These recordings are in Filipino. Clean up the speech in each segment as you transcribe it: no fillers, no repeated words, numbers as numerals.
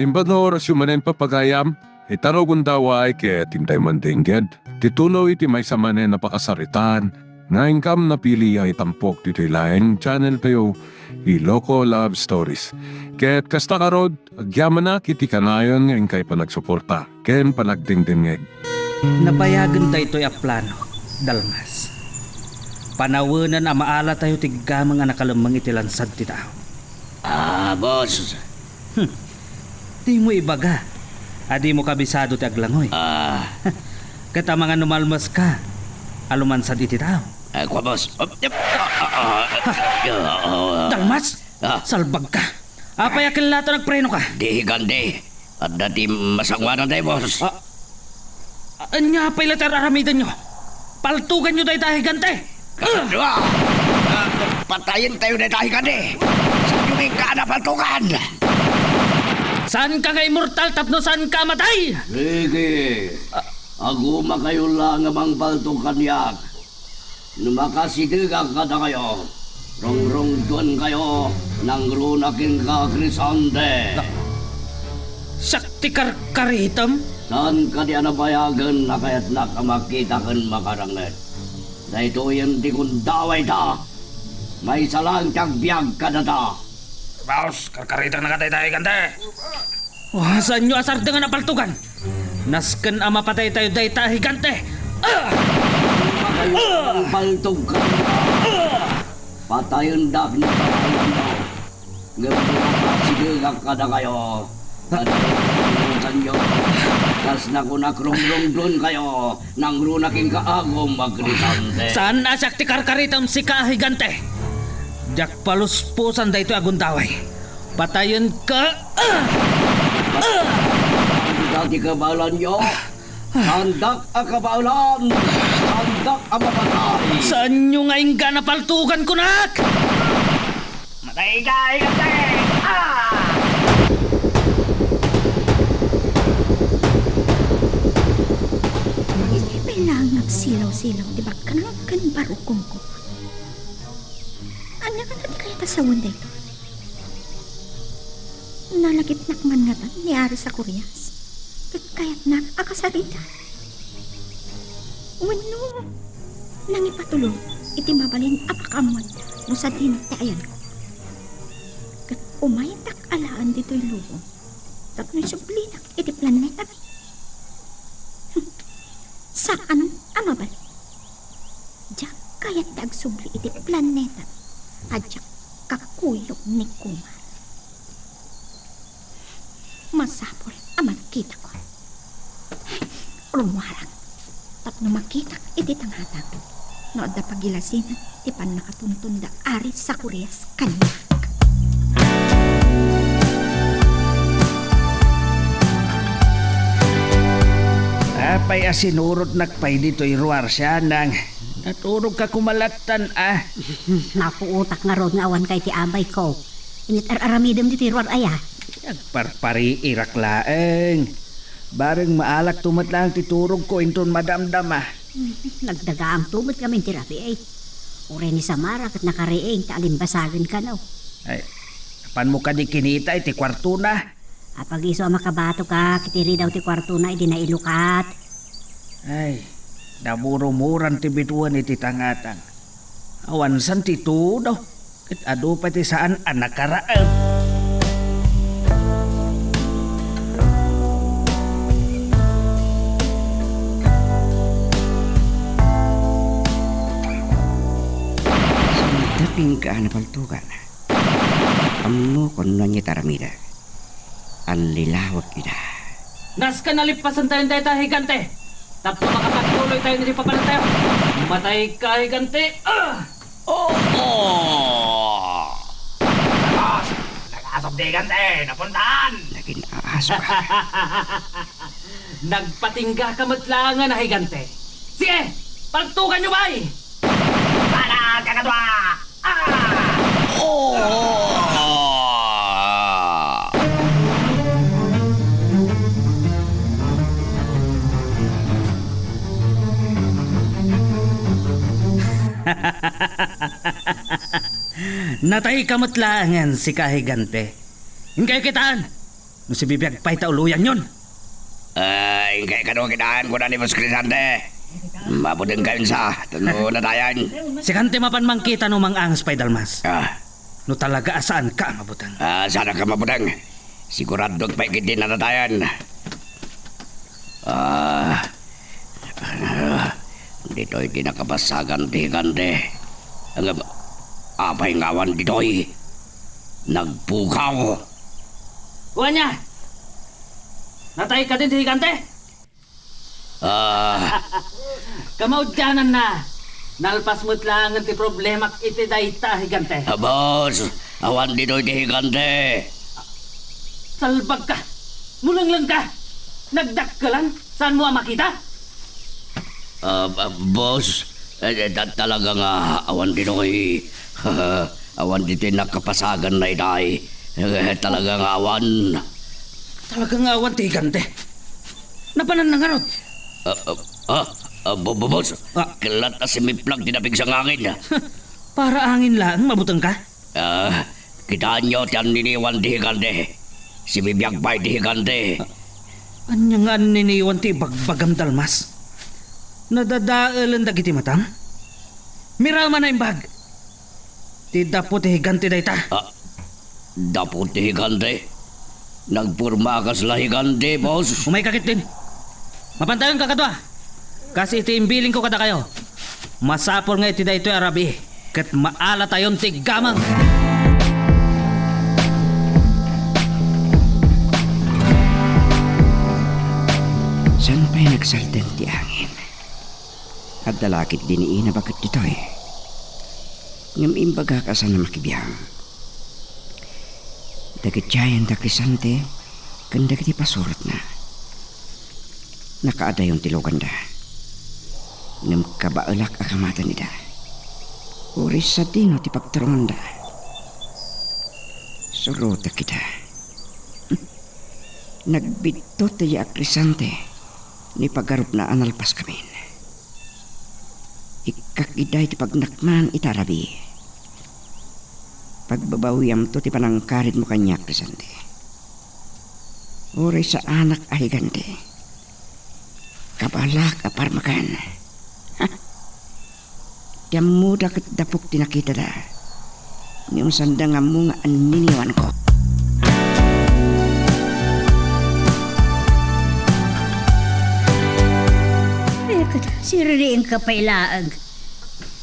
Limbador syumanen papagayam, itaro gundaway kaya tintay mandingged. Titulo iti may samanen napakasaritan, nga ingkam napili ay tampok dito laing channel kayo, Iloko Love Stories. Kaya't kasta karod, agyaman na kiti kanayon nga ingkay panagsuporta, ken panagdingdingeg. Napayagan tayo ito'y aplano, Dalmas. Panawanan ang maala tayo tiggamang nga nakalamang itilansad ti tao. Boss. Di mo ibaga. Adi mo kabisado ti aglangoy. Kata mga numalmas ka, alumansad iti tao. Kwa boss. Dalmas, salbag ka. Apay akil lato nagpreno ka. Di gande. At dati masangwanan tayo, boss. Anya apay latar aramidan nyo. Paltugan nyo tayo gante. Patayin tayo na tayo gande. Sa yung ka na paltukan. Saan ka nga immortal tapno saan ka matay? Sige. Aguma kayo lang amang paltukan yak. Numakasidigang ka na kayo. Rong-rong doon kayo nang runakin ka, Crisante. Sakti karkaritam? Saan ka di anabayagan na kaya't nakamakita kan makarangit? Na ito yung di kong daway ta. May salang tiyagbiag ka na ta. Baos, karkaritang nakatay-tay gante. Saan nyo asar dengan napaltugan? Nasken ama patay tayo day tahi gante. Ang paltog ka na. Patayon dak na patayon na. Ngayon ka na kayo. Patayon nyo. Tas na ko nakrong-rong doon kayo. Nang runaking kaagom magrisante. Saan na siya ti karkaritam si kahi gante? Jak paluspusan day ito agundaway. Patayon ka. Dati kabalan nyo. Sandak ang kabalan. Sandak ang mapatay. Saan nyo nga ingga napaltugan ko nak? Matay ka, ikate! Hindi ba lang nagsilaw-silaw, di ba? Kanang barukong ko. Ano ka natin kaya tasawon dito? Nalagit nakman nga tan ni Ari sa Koreas. Kaya't na akasarita. Wano, nang ipatulong, iti mabalin apakamuan mo sa dinot ti ayan ko. Kat umaytak alaan dito'y lubo. Tapno'y sublinak iti planeta. Saan amabal? Diyak kaya't tagsubli iti planeta. Adyak kakuyok ni Kumar. Masapol ang makita ko. Rumarang. Tapno makita iti tanghatang. Nood na pagilasinan, ti pan nakatuntunda Ari sa Koreas kanya. Apay asinurot nakpay dito'y ruwar siya nang naturog ka kumalatan Napuutak nga ron nga awan kay ti amay ko. Init aramidem di ti ruwar aya. Parpari iraklaeng. Bareng maalak tumatlang titurog ko inton madamdam Nagdaga ang tumot kami ti Rafi ay. Ure ni Samara kat nakariing ta alimbasagan ka no. Ay, pan mo ka di kinita iti kwarto na. Apag iso ang makabato ka, kitiri daw ti kwarto na idi na ilukat. Ay, namuro-muran ti bituan iti tangatang. Awan san ti daw. Kit ado pa ti saan anak karaan. Daping ka na paltukan. Amo kon nanya taramida. Ang lilawag kita. Nas ka nalipasan tayo tayo higante. Tapos makapagtuloy tayo nito papalan tayo. Matay ka higante. Nag-asok di gante. Napuntaan. Naging aaso ka. Nagpatingga ka matlangan na higante. Sige, pagtukan nyo ba Para kakadwa! Natay kamatlangan si kahigante. Hingkay kitaan. No si bibiyag pa'y tauluyan yon. Ay, kaya kanong kinaan ko na ni Boss Crisante. Mabudeng kayo sa tano na tayan. Si Kante mapan mangkita no mang angas pa'y dalmas. Ah, No talaga asaan ka mabutang. sana ka mabudeng. Siguradong paikitin na natayan. Dito'y di nakabasagan di Kante. Ang apay ngawan dito'y nagpukaw. Kuha niya! Natay ka din si Kante? Kamaudyanan na. Nalpas mo't lang ang ti problema iti dayta, higante. Boss, awan dito'y di Kante. Salbag ka! Mulang ka! Nagdak ka lang? Saan mo makita? Boss, talaga nga awan dito'y awan dito'y nakapasagan na itay. Talaga nga awan. Talagang awan ti higante. Napanan na nga rod. Boss, Ah. kilat na simiplag tinapig sa ngangin. Para angin lang, mabutang ka? Kitaan nyo tiyan niniwan di Higante. Si Bibiyag Bay di Higante. Anya nga niniwan ti bagbagam dalmas. Nadadaalan dagiti matang? Mirama na imbag. Ti dapo ti higante dayta. Dapot di Higante. Nagpurma ka sila Higante, boss. Umay kakit din. Mapantayon ka kadwa. Kasi iti imbiling ko kada kayo. Masapol nga iti daytoy arabi. Kat maala tayon ti gamang. Saan pa'y nagsaldan ti hangin? At dalakit diniin na bakit dito'y. Ngam imbaga ka sana makibiyang. Dagit jayan da krisante, kan dagit ipasurot na. Nakaada yung tilugan da. Ngam kabaalak akamata nida. Uris sa dino ti pagtarungan da. Surota kita. Nagbito tayo akrisante ni pagarup na analpas kami. Ikakiday ti pagnakman itarabi. Pagbabawiyam to ti panangkarit mo kanya akrisante. Uray sa anak ahigante. Kabalak aparmakan. Tiyam muda kat dapok tinakita da. Ngayong sanda nga mo nga aniniwan ko. Siririin ka pa ilaag.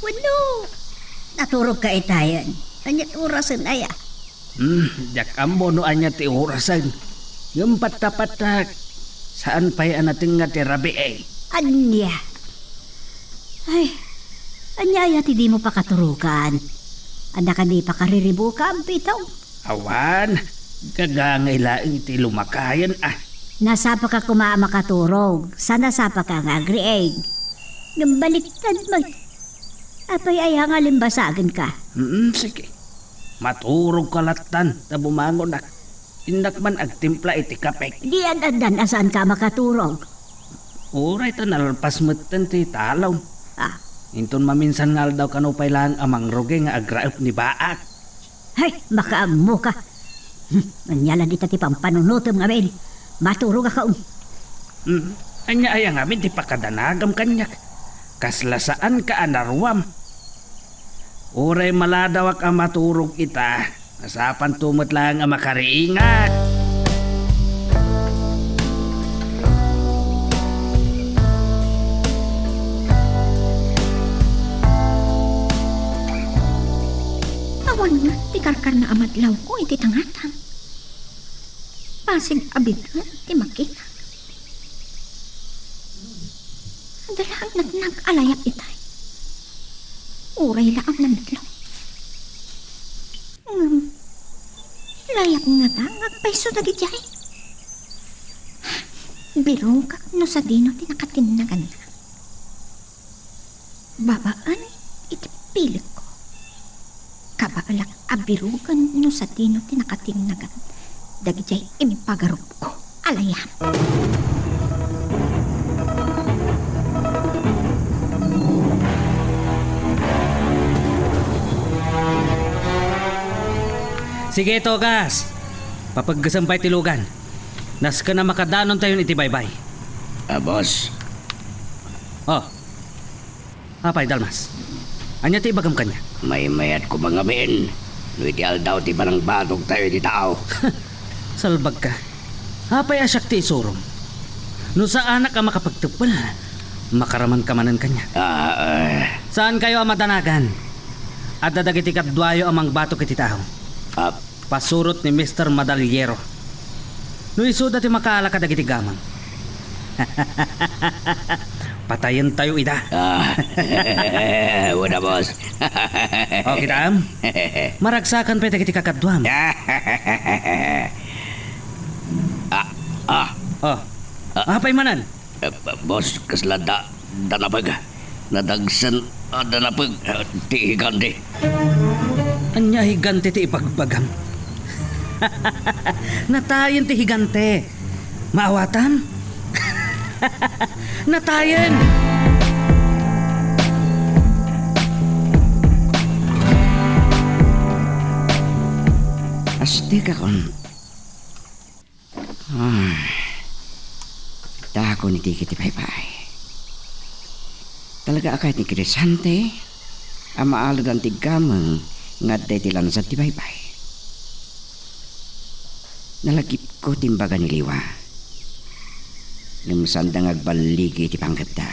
Wano, naturog ka itayan. Anyat orasan aya. Jak ambo no anya ti orasan. Yung patapatak. Saan pa'y anating nga ti rabi eh? Anya. Ay, anya aya ti di mo pa katurukan. Anda ka di pa kariribo ka ang pitaw. Awan. Gagangay laing ti lumakayan ah. Nasa pa ka kumaama katurog. Sana sa pa ka nga agrieg. Gambaliktad mo. Apay aya nga limbasagan ka. Sige. Maturog kalatan na bumangon na. Indak man agtimpla iti kapek. Di adan asaan ka makaturog. Uray ta nalpas matan ti talaw. Ah, Inton maminsan nga daw kanupay lang amang roge nga agraep ni baak. hay, makaamo ka. Anyala di tati pampanunutom nga men. Maturog ka Anya aya nga min ti pakadanagam kanyak. Kaslasaan ka anarwam. Uray maladawak ang maturog ita. Nasapan tumot lang ang makariingat. Awan nga, ti karkar na amadlaw ko, iti tangatan. Pasig abid nga, ti makita. Dalang nag-alayap itay. Uray lang ang namadlaw. Layap nga ta, ngagpaiso na gijay. Biro kak no sa dino tinakatinagan na. Babaan, iti pilit ko. Kabaalak abirugan no sa dino tinakatingnagan. Dagijay impagarup ko. Alayam. Sige, Togas. Papaggasampay tilugan. Nas ka na makadanon tayo iti baybay. Boss, Oh. Apay, Dalmas. Anya ti ibagam kanya. may mayat ko mga min. No ideal daw ti balang batog tayo di tao. Salbag ka. Apay asyak ti isurong. No sa anak ka makapagtupal, makaraman ka manan kanya. Saan kayo ang madanagan? At dadagiti kadwayo amang batok iti tao. Pasurot ni Mr. Madalyero. No isuda ti makaala ka dagiti gamang. Patayin tayo ida. Wala boss. O kita am. Maragsakan pa dagiti kakadwam. Oh. Apay manan. Boss, kaslada danapag. Nadagsan danapag ti higante. Anya higante ti ipagbagam. Natayen ti higante. Maawatan? Natayen! Asti ka kon. Dako ni Tiki ti Paypay. Talaga akay ni Crisante, ang maalad ang tigamang ngaday ti lansad ti Paypay. Nalagip ko timbaga ni Liwa. Lumsandang agbaligi ti panggapda.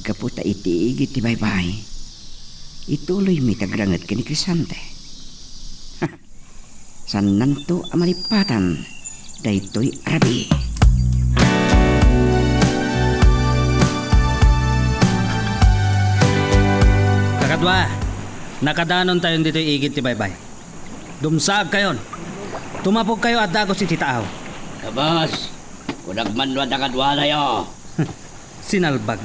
Gaputa itiigit ti Paypay. Ituloy mi tagrangat ka ni Crisante. San nanto amalipatan, daytoy arabi. Kakadwa, nakadanon tayo dito igit ti baybay. Dumsag kayon. Tumapog kayo at dagos iti taaw. Boss, kunagman wa nakadwa na yo. Sinalbag.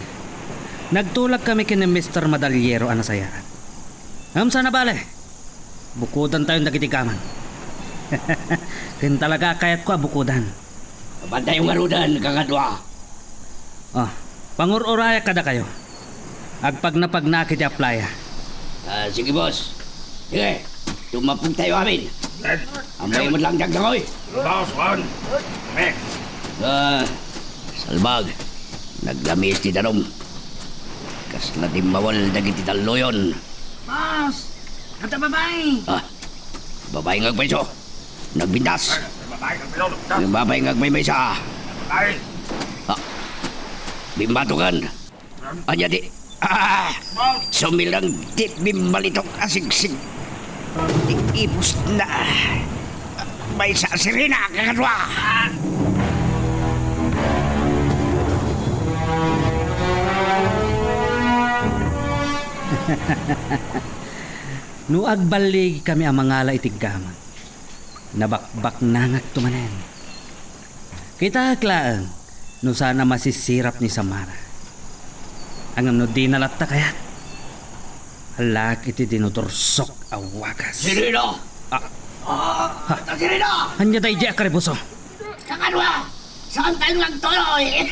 Nagtulak kami kini Mr. Madalyero anasayaan. Sana bale. Bukudan tayo nagitikaman. Kin talaga kayat ko bukudan. Bantay yung marudan, kakadwa. Oh, pangururaya kada kayo. Agpag napagnakit ya playa. Sige boss. Sige, tumapog tayo amin. Amay mo lang dagdagoy. Boss, Juan. Salbag, naglamis ti danom. Kasla di mawal dagiti taloyon. Boss, kata babay. Babae ngagpaiso. Nagbindas. Yung babae ngagmaymaysa. Bimbatukan. Anya di. Sumilang di bimbalitok asigsig. Ipos na. May sa sirena, kakadwa. No agbalig kami ang mangala itiggaman. Nabakbak nangak tumanen. Kita klaang no sana masisirap ni Samara. Ang no di nalatta kayat. Halak iti dinutursok awagas. Sirena! Sirena! Hanya tayo di akaribuso. Kakadwa! Saan tayo nagtuloy?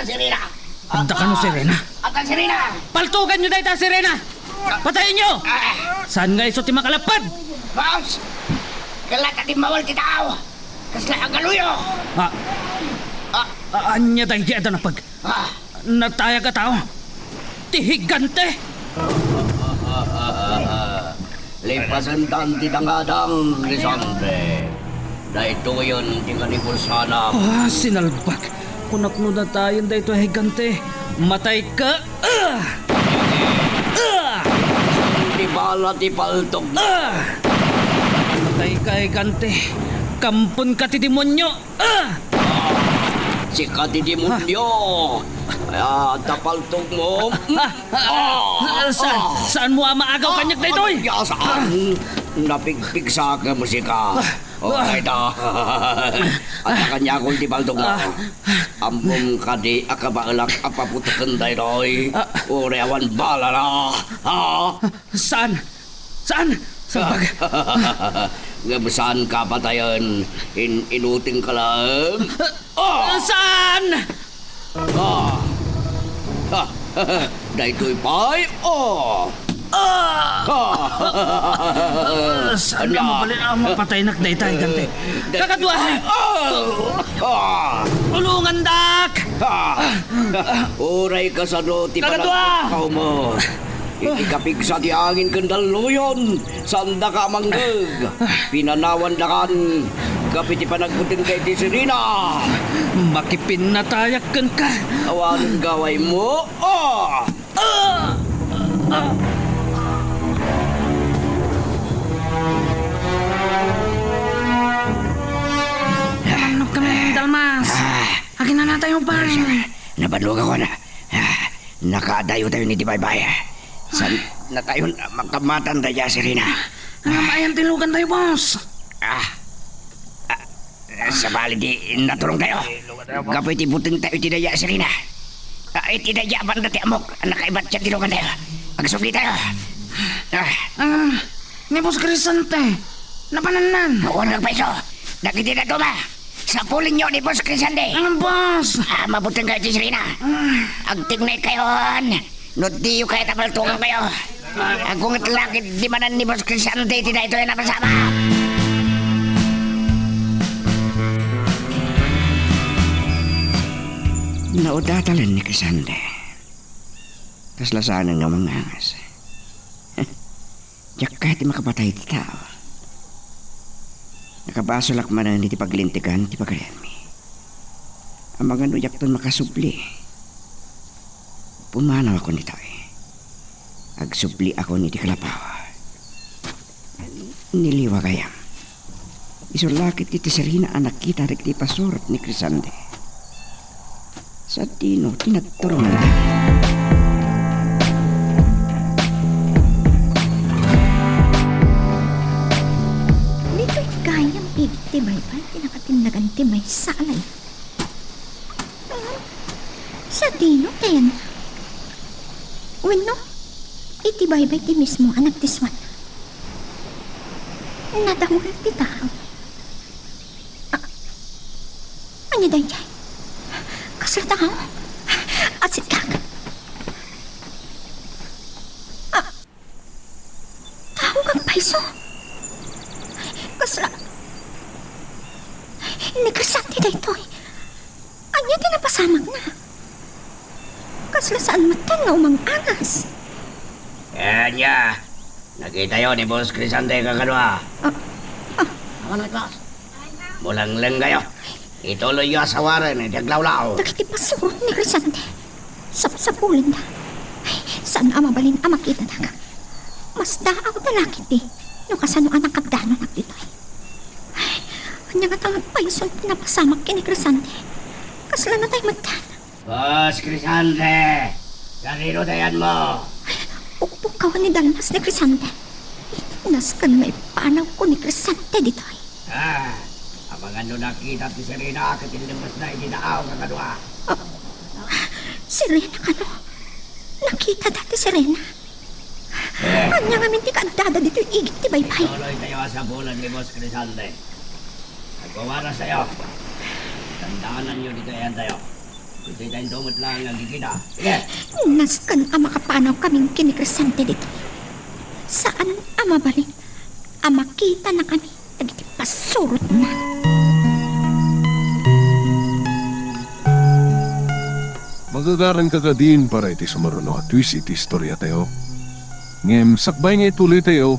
Sirena! Anda ka no, Serena. Sirena! Paltugan nyo tayo, Serena! Patayin nyo! Saan nga iso ti makalapad? Boss! Kalat at mawal kita ako! Kasla ang galuyo! Anya tayo di ada napag. Nataya ka tao. Tihigante! Lipasan tanti tangadang Lisandre. Na ito yun, di ka ni Pulsana. Sinalbak. Kunapno na tayo dito, higante. Matay ka! Di bala di paltok. Matay ka, higante. Kampon ka ti demonyo! Sika di demonyo. Kaya tapaltok mo. Saan mo maagaw kanyak dito eh? Saan? Napigpig sa akin mo sika. Okay da. At kanya akong di paltok mo. Ambong kadi akabaalak apaputakan tayo doy. Urewan bala na. Saan? Saan? Sabag. Gabasan ka patayan. Inuting ka lang. Saan? Dahito'y pay. Saan ka mabalin ang mapatay na daytay gante? Kakadwa! Tulungan dak! Uray ka sa no, ti Kakadwa! panagpakaw mo. Iti kapigsa ti angin kandaluyon, sanda ka manggag. Pinanawan dakan, kapiti panagputin kay ti Serena. Makipin na tayakan ka! Awanan gaway mo, Ano kami, Dalmas? Akin na natin yung parin. Nabanlog ako na. Nakadayo tayo ni Tibaybay. San na tayo makamatan tayo, Serena? Ang mayan tilugan tayo, boss. Sa bali di natulong tayo. Kapoy tibuting tayo tidaya, Serena. Tidaya ba na amok? Nakaibat siya tilugan tayo. Agsugli tayo. Ni Boss Crisante. Napananan. Huwag nagpaiso. Nakiti na ba? Sa puling nyo ni Boss Crisante. Ang boss. Mabuting kayo, Serena. Agting na kayo. Nutiyo kayo tapaltungan kayo. Kung itlakit di manan ni Boss Crisante, tidak ito yung napasama. Naudatalan ni Crisante. Tas lasanan nga mga angas. Diyak kahit di makapatay di tao. Nakabasolak man na ti paglintikan ti pagkarian mi. Ang mga nuyak ton makasubli. Pumanaw ako nito eh. Agsubli ako ni ti kalapaw. Niliwa kaya. Isulakit ti Serena anak kita rin ti pasurot ni Crisante. Sa tino, tinagturong na. Dito'y kayang igtibay-bay, tinakatindagan ti may salay. Sa dino, ten. Wino, itibay-bay ti mismo ang nagtiswan. Nadamul ti tao. Ano dahi jay? Kasla tao? Asit kak. Tao kang paiso. Kasla. Nagkasati na ito eh. Anya din napasamag na. Kasla saan matan nga umang angas. Kanya, nakita yun ni Boss Crisante kakanwa. Ano ito? Mulang lang kayo. Ituloy yung asawaran, jaglawlaw. Nakitipasurot ni Crisante. Sapsapulin na. Saan ang mabalin ang makita na ka? Mas daaw na lakit eh. No kasano anak kagdano nagdito eh. Kanya nga tangang paiso pinapasamak kini Crisante. Kasla na tayo magdan. Boss Crisante, kanino dayan mo? Ukpukawan ni Dalmas ni Crisante. Naskan may panaw ko ni Crisante dito eh. Ang ano nakita ti Serena, katinlimas na ininaaw kakanwa. Serena ka no? Nakita dati Serena. Kanya nga minti kaagdada dito yung igit ti baybay. Tuloy tayo sa bulan ni Boss Crisante. Nagwawaras tayo. Tandaanan nyo dito yan tayo. Kunti tayong dumot lang ang gigita. Sige! Naskan ang makapanaw kaming kinikrisante dito. Saan ang mabalin? Ang makita na kami. Nagitipasurot na. Magagaran ka ka din para iti sumaruno at twist iti istorya tayo. Ngem, sakbay nga ituloy tayo,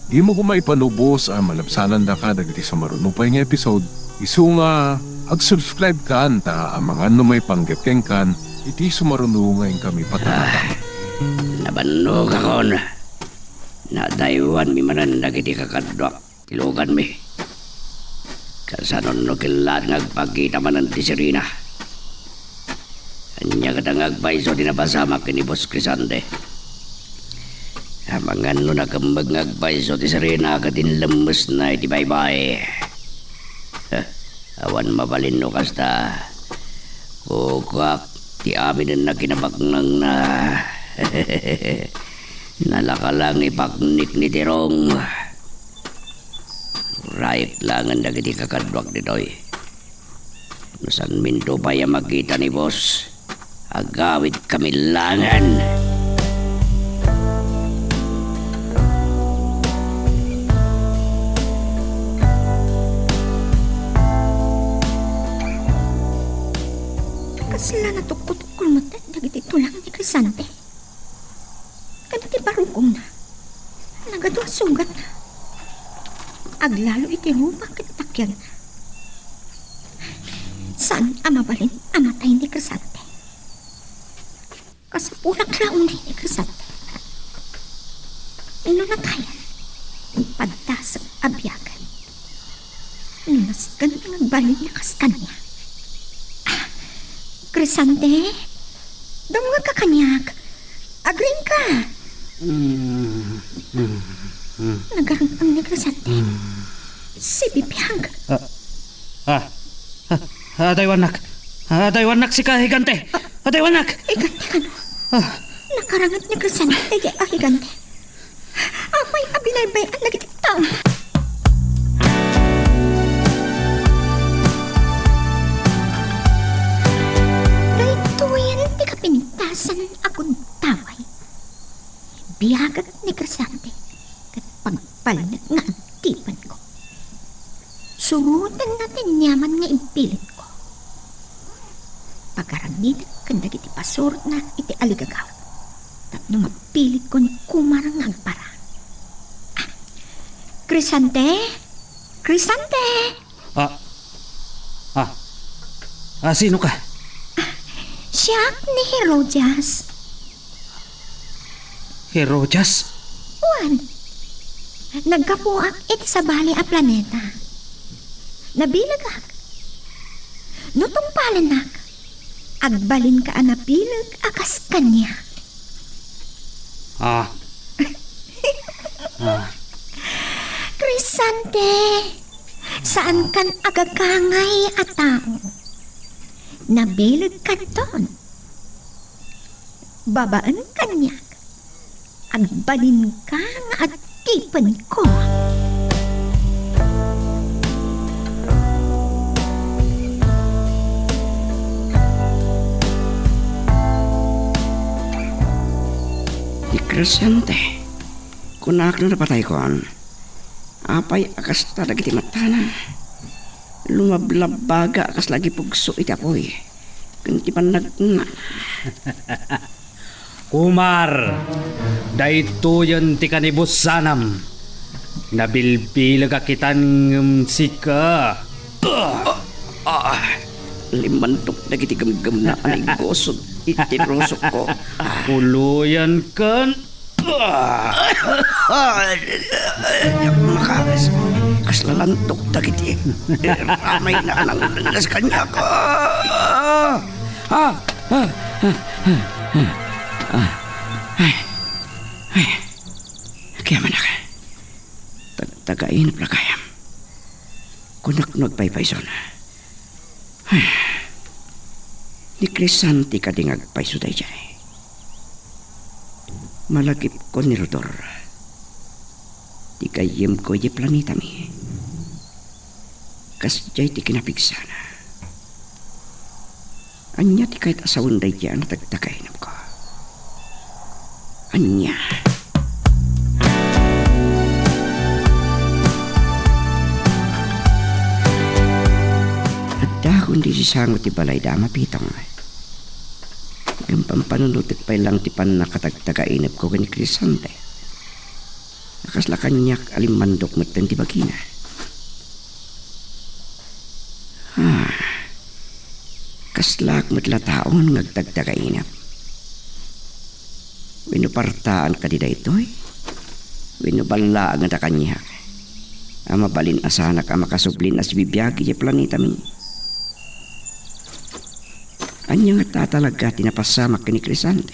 di mo kumaipanubos ang malabsanan da ka dagiti sumaruno pa yung episode. Isu nga, ag-subscribe ka anta ang mga may panggapkeng kan, iti sumaruno ngayon kami patanata. Nabannog ako na. Nadayuan mi manan dagiti kakadwak. Tilugan mi. Kasanon no kilat ngagpagkita manan ti Serena. Anya kadang agpaiso dinapasamak ni Boss Crisante. Amangan no nakambag ngagpaiso ti Serena katin lemes na iti baybay. Awan mabalin no kasta. Kukak ti amin na kinabaknang na. Nalakalang ipaknik ni Tirong. Right lang ang dagiti kakadwak ditoy. Nusan minto pa yung makita ni Boss. Agawid kami langan. Crisante. Kano ti barukong na. Nagadwa sugat na. Aglalo iti rupa ket takyan na. Saan amabalin amatay ni Crisante? Kasapulak laon ni Crisante. Inunatayan. Padtas abyagan. Nunasgan ang nagbalin na kas kanya. Crisante, dumungag ka kanyak. Agring ka. Nagarantang ni Crisante. Si Bibiyang. Adaywanak si kahigante. Adaywanak. Igante ka no. Nakarangat ni Crisante kay ahigante. Amay abinaybay ang nagitik tao. Dahil ti kapintasan akong taway. Biyagat ni Crisante kat pagpalinat nga ang tipan ko. Surutan natin yaman nga impilit ko. Pagkaramid kan dagiti pasurot na iti aligagaw. Tapno mapilit ko ni kumarang ang para. Crisante? Crisante? Sino ka? Siyak ni Herodias. Herodias? Juan. Nagkapuak iti sa bali a planeta. Nabilagak. Nutong palanak. Agbalin ka anapilag akas kanya. Crisante, saan kan agagangay at tao? Nabilag ka doon. Babaan kanyak. Agbalin ka nga at tipan ko. Di Crisante. Kunak na napatay ko. Apay akas talag iti matana. Lumablabaga akas lagi pugso iti apoy. Kunti panagna. Kumar, dayto yan ti kanibus sanam. Nabilbilag akitan ng sika. Limantok na kiti gamgam na anay gosod iti rusok ko. Puluyan kan. Makakas. Kaslalantok na kiti. Ramay na nangas kanya ko. Kaya manak. Tagain pala kayam. Kunak nagpaypayson. Di Crisante ka ding agpayso day dyan. Malagip ko ni Rodor. Di kayim ko di planeta mi. Kas jay ti kinapigsana. Anya ti kahit asawang day dyan na tagtakainap ko. Anya. At dahon di sisangot ti balay dama pitong. Gampang panunutit pa lang ti pan nakatagtakainap ko ni Crisante. Nakasla kanyak alimandok matan ti bagina. Kaslak matla taon ngagtagtakainap. Winupartaan ka di da ito'y. Winubalaan nga da kanyak. Ama balin asanak ama kasublin as bibiyagi di planeta mi. Anya nga tatalaga tinapasamak ka ni Crisante.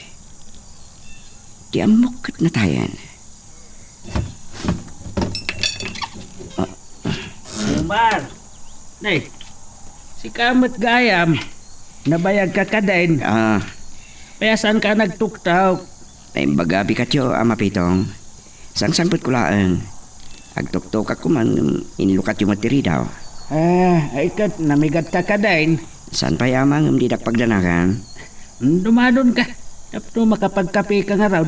Di amok na tayan. Kumar, nay, si Kamot Gayam, nabayag ka kadain. Payasan ka nagtuktaw. Naimbagabi ka tiyo, ama pitong. Sang-sangpot kulaan. Agtuktok ako man, inlukat yung matiri daw. Ikat, namigat ka kadain. Saan pa yamang didak pagdanakan? Dumadon ka. Tapno makapagkape ka nga raw.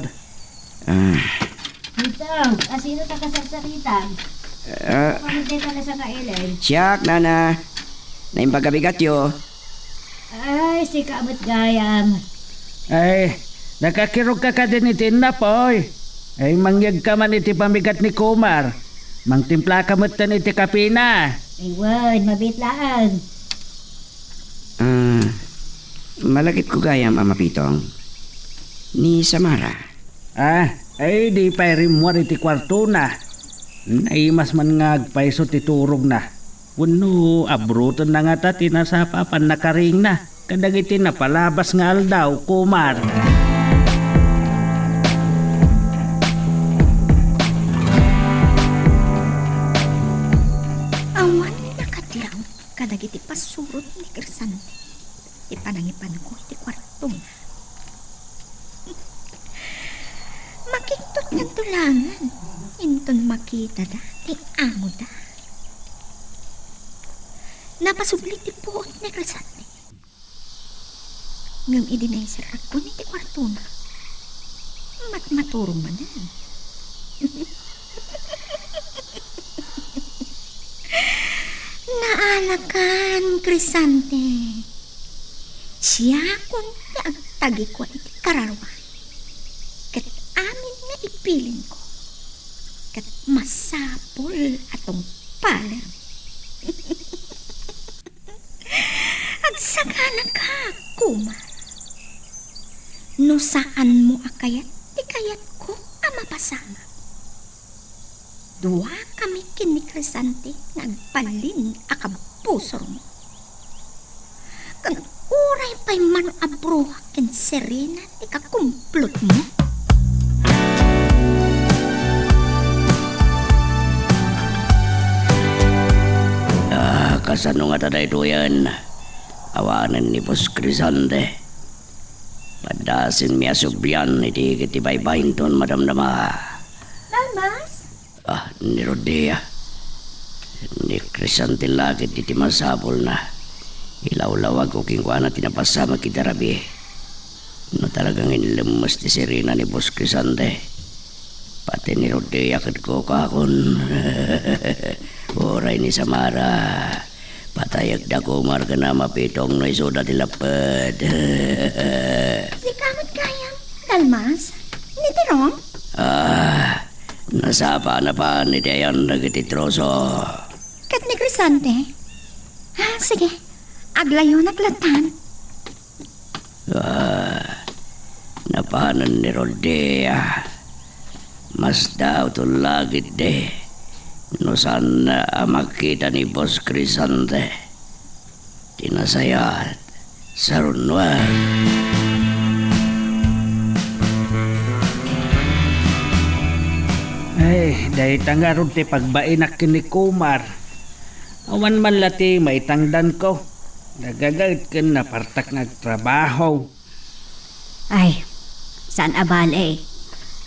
Itong, asino ta kasagsaritan? Pamitay ka na sa kailan? Siyak, nana. Naimbagabi ka tiyo. Ay, si Kamot Gayam. Ay, Nakakirog ka din iti napoy. Ay mangyag ka man iti pamigat ni Kumar. Mangtimpla ka matan iti kapina. Ay, wad, mabitlaan. Malagit ko gayam, Ama Pitong. Ni Samara. Ay di pa rimwar iti kwarto na. Naimas man nga agpaiso ti turog na. Wano, abruton na nga ta tinasapapan na karing na. Kadag iti napalabas nga aldaw, Kumar. Awan nakadlaw kadag iti pasurot ni Crisante. Ti panangipan ko iti kwarto na. Makiktot ng tulangan. Inton makita da, ti amo da. Napasubli ti puot ni Crisante. Ngam idinayser ako ni ti kwarto na. Matmaturong man na. Naalakan, Crisante. Siya kung naagtagi ko iti kararwa. Kat amin nga ipiling ko. Kat masapol atong paler. At sagana ka, Kumar. No saan mo akayat, di kayat ko ang mapasama. Dua kami kini Crisante nagpalin akam pusor mo. Kan uray pa'y man abruha ken Serena ti kakumplot mo. Kasano nga taday ito yan? Awanan ni Boss Crisante. Padasin mi asubyan iti kitibay-bayin ton madamdama. Dalmas? Ni Rodea. Ni Crisante lagi iti masapol na. Ilaw-lawag ko kingkuana tinapasama kita rabi. No talagang inlemas ti Serena ni Boss Crisante. Pati ni Rodea kat ko kakon. Oray ni Samara. Patayag da Kumar ka na mapitong no isoda ti lapad. Si kamot kayang Dalmas? Ni Tirong? Nasapa na pa ni Dayan nagiti troso. Kat ni Crisante? Sige. Aglayo naglatan. Napanan ni Rodea. Mas daw to lagid de. No saan na makita ni Boss Crisante. Tinasayat sa runwa. Ay, dahi tangarod ti pagbainak ni Kumar. Awan man lati may tangdan ko. Nagagayt ka na partak nagtrabaho. Ay, saan abale?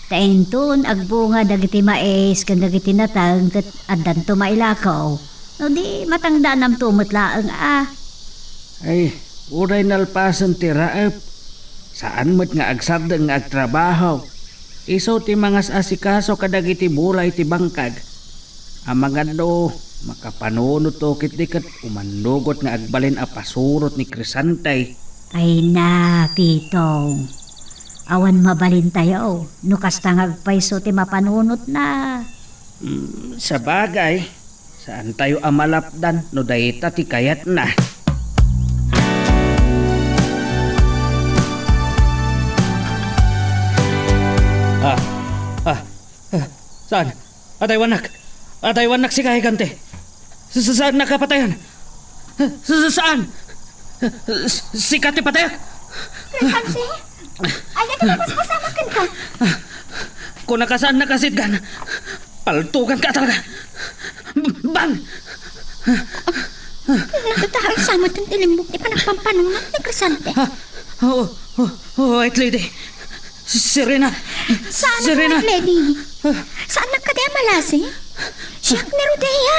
Tainton agbunga dagiti mais kan dagiti natang ket addan to mailakaw. No di matangdanam tumutlaeng Ay, uray nalpasan ti raep. Saan mo't nga agsarda nga agtrabaho. Iso ti mga asikaso kadagiti bulay ti bangkad. Ang mga do, makapanunot to kit-dikat umandugot nga agbalin a pasurot ni Crisante. Ay na, Pitong. Awan mabalin tayo. No kastangag paiso ti mapanunot na. Sa bagay, saan tayo amalapdan no dayta ti kayat na. Saan? Atay wanak si kahigante. Saan nakapatayan? Saan? Si Kati patayak? Crisante? Ay, nagkapasama ka. Kung nakasaan nakasitgan, paltugan ka talaga. Bang! Natutahang samot ang tilimbok ni panagpampanunat ni Crisante. White lady. Serena. Saan Serena. ang lady? Saan nagkadaya malasi? Siya ni Rodea.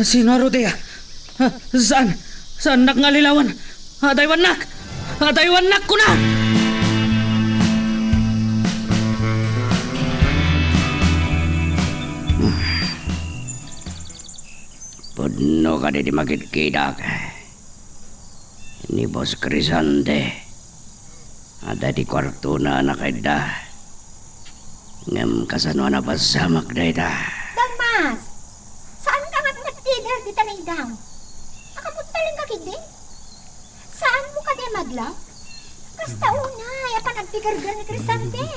Si Rodea. Saan nakngalilawan? Adaywan nak ko na! Pudno ka di magkitkidak. Ni Boss Crisante. Ada di kwarto na nakada. Ngam kasano na pasamak day da. Dalmas! Saan ka nga nagtider di tanay daw? Nakamuntaling ka kiti? Saan mo ka di maglaw? Kasta una, yapa nagpigargar ni Crisante.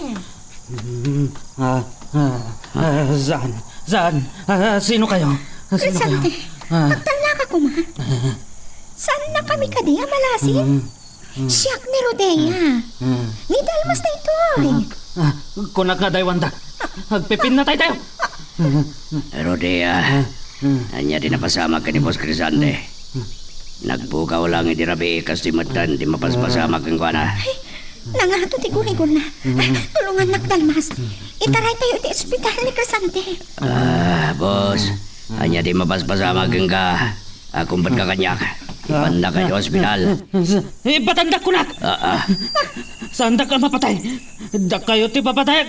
Saan? Sino kayo? Crisante, magtala ka kuma. Saan na kami ka di, malasin? Siyak ni Rodea. Ni Dalmas na ito ay. Kunak nga day, Wanda. Magpipin na tayo. Rodea, anya di napasama ka ni Boss Crisante. Nagbukaw lang iti rabi kas di matan di mapaspasama kang kuana. Nangato ti gunigon na. Tulungan nak Dalmas. Itaray tayo ti ospital ni Crisante. Boss, anya di mapaspasama kang ka. Akong ba't kakanyak? Ipanda ka di ospital. Ipatandak ko na! Saan da ka mapatay? Da kayo ti papatay!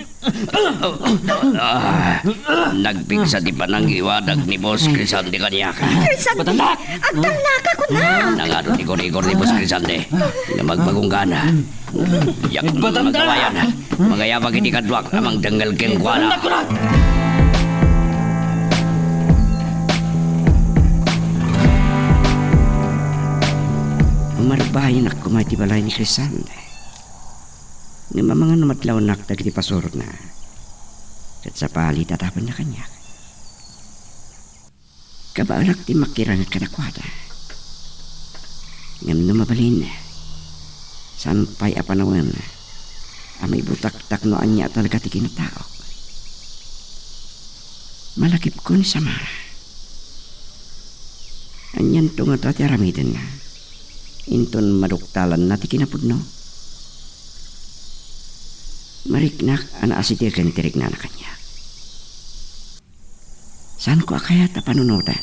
Nagpigsa di pa nang iwadag ni Boss Crisante kanyak. Crisante, Patanda! agtala ka ko na. Nangarot ikor-ikor ni Boss Crisante na magpagungkana. Yak mga kawayan. Mga yabag hindi kadwak amang danggal keng kuana. Ipatandak ko na! Umarbayan ako may tibalay ni Crisante. Nga mga namatlaw nak dagiti pasurot na. Kat sa pali tatapan na kanya. Kabaanak ti makirang kanakwada. Ngam numabalin. Sampay apanawan. Amay butak-tak no anya talaga ti kinatao. Malakip ko ni Samara. Anyan to nga tati aramitin na. Inton maduktalan na ti kinapudno. Mariknak ana asitigan tirik na kanya. Saan ko akaya ta panunutan?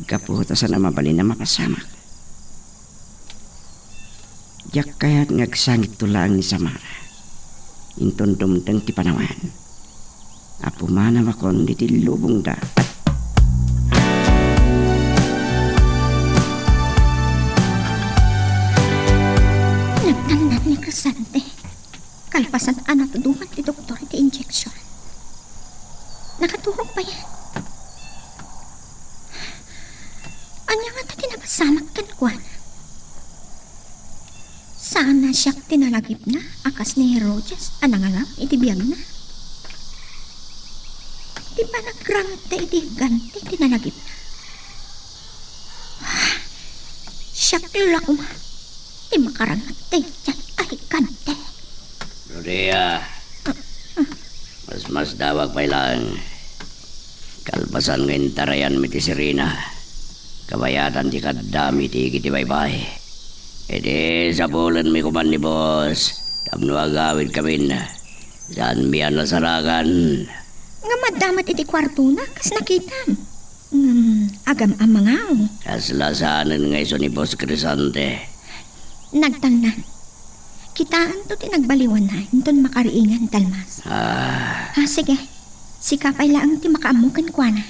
Kapuhutasan na mabalin na mapasamak. Yak kaya't ngagsangit tulang ni Samara. Inton dumteng ti panawan. Apo mana makon di ti lubong da. Nagtandan ni Crisante. Kalpasan anak tudungan ti doktor ti injection. Nakaturog pa yan. Anya nga ta tinapasamak kan kuwan. Saan na siya tinalagip na akas ni Herodes anangalam iti biyag na. Di ba nagrangat na iti ganti tinalagip na. Siya lakuma. Di makarangat na yan ay kante. Rodea, mas dawag pa lang. Kalpasan ngayon tarayan mi ti Serena. Kabayatan ti kadami ti kiti baybay. Ede sa bulan mi kuman ni boss. Tamno agawid kami na. Saan miyan na saragan. Nga madamat iti kwarto na kas nakitam. Agam ang mangaw. Kaslasanan ngay so ni Boss Crisante. Nagtangnan. Kitaan to tinagbaliwan na. Inton makariingan Dalmas. Sige. Sikapay laang ti makaamukan kwa na.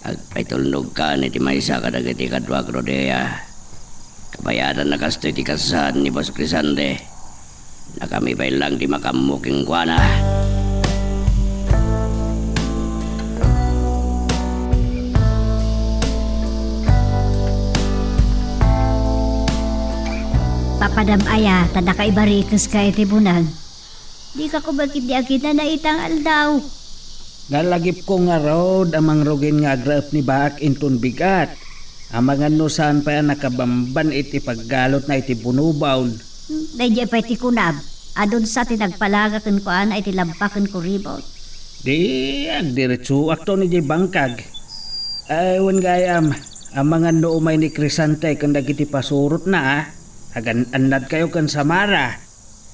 Agpaitulnog ka ni ti maysa kadagiti kadwag Rodea. Kabayaran na kastoy ti kasahan ni Boss Crisante. Na kami pa lang ti makamuking kwa na. Papadam aya, tada ka ibarikas ka iti bunag. Di ka ko bakit di akita na itang aldaw. Nalagip ko nga road amang rogin nga agraap ni Baak inton bigat. Amang ano saan pa yan nakabamban iti paggalot na iti bunubawon. Dahil pa iti kunab. Adon sa tinagpalagakan ko ana iti lampakan ko ribot. Di, agdiretso akto ni Jay Bangkag. Aywan gayam, ang mga noomay ni Crisante kung nagiti pasurot na agan anad kayo kan Samara.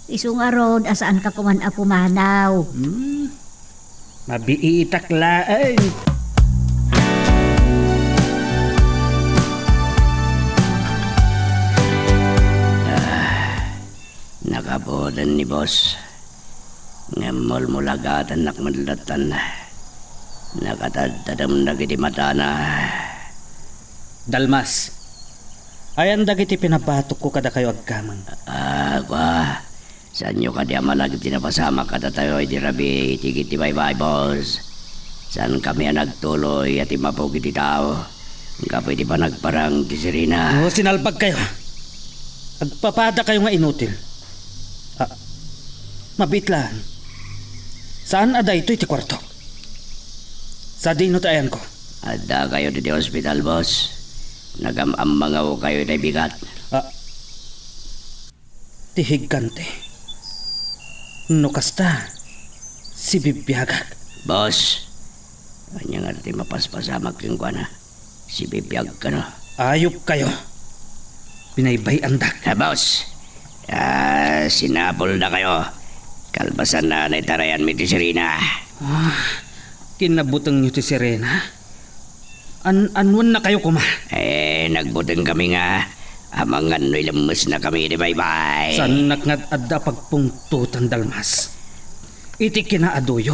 Isu nga road, asaan ka kuman apumanaw. Mabiitak laay. Nakabodan ni boss. Ngamol mulagatan nakmadlatan. Nakatadtadam na kiti mata na. Dalmas, Ayan dagiti pinabatok ko kada kayo agkamang. Kwa. Saan nyo ka di amalagip tinapasama kada tayo di rabi tigit di bye-bye, boss. Saan kami nagtuloy at imapog iti tao? Nga pwede pa nagparang ti Serena. Oh, sinalbag kayo. Agpapada kayo nga inutil. Mabitlaan. Saan aday ito iti kwarto? Sa dino tayan ko. Adda kayo di hospital, boss. Nagamangaw kayo na bigat. Tihigante. No kasta. Si bibiyagag. Boss, kanya nga natin mapaspasamak yung kwa na. Si bibiyag ka no. Ayop kayo. Pinaybay andak. Boss, sinapol na kayo. Kalbasan na naitarayan mi ti Serena. Kinabutang nyo ti Serena. Anwan na kayo kuma. Nagbutang kami nga. Amangan no'y lamas na kami di bye-bye. Saan nakngad adda pagpungtutan dalmas. Iti kinaadoyo.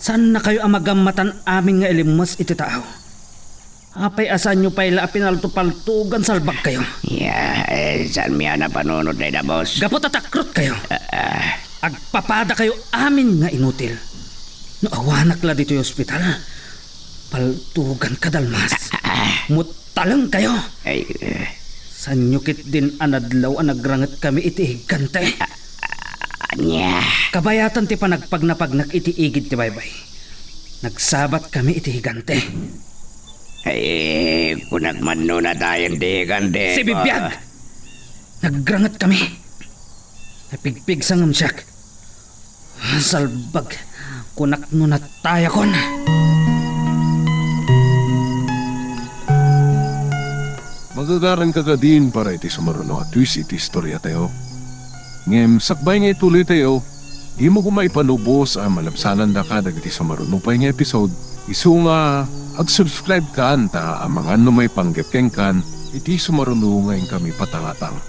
Saan na kayo amagamatan amin nga ilimas iti tao? Apay asan nyo pa'y pinalto-paltugan salbag kayo. Saan miya na panunod na boss? Gapot at akrot kayo. Agpapada kayo amin nga inutil. No awanak la dito yung ospital. Paltugan ka dalmas. Mutalang kayo. Sanyukit din anadlaw ang nagrangat kami iti higante. Kabayatan ti panagpagnapagnak iti igid ti baybay. Nagsabat kami iti higante. Kunagmano na tayong di higante. Si bibiyag! Nagrangat kami. Napigpig sa ngamsyak. Salbag. Kunak no na tayo kon. Magagaran ka din para iti sumaruno at twist iti istorya tayo. Ngem, sakbay nga ituloy tayo, di mo kumaipanubos ang malabsanan da ka dagiti sumaruno pa nga episode. Isu nga, ag-subscribe ka anta ang mga may panggepkeng kan, iti sumaruno ngayon kami patangatang.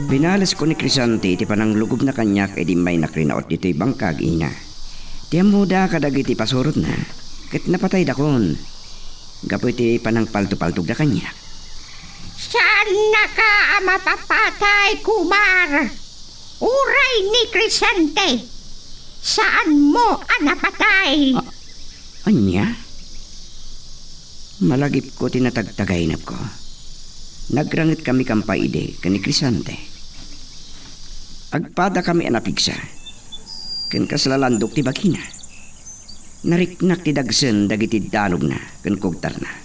Pinalas ko ni Crisante iti panang lugub na kanyak edi may nakrinaot dito bangkag ina. Di muda kadag iti pasurot na, kat napatay dakon. Gapo iti panang palto-paltog da kanyak. Saan na ka mapapatay, Kumar? Uray ni Crisante. Saan mo napatay? Anya? Malagip ko tinatagtagainap ko. Nagrangit kami kampaide kani Crisante. Agpada kami anapigsa. Ken kaslalandok ti bagina. Nariknak ti dagsen dagiti danog na ken kugtar na.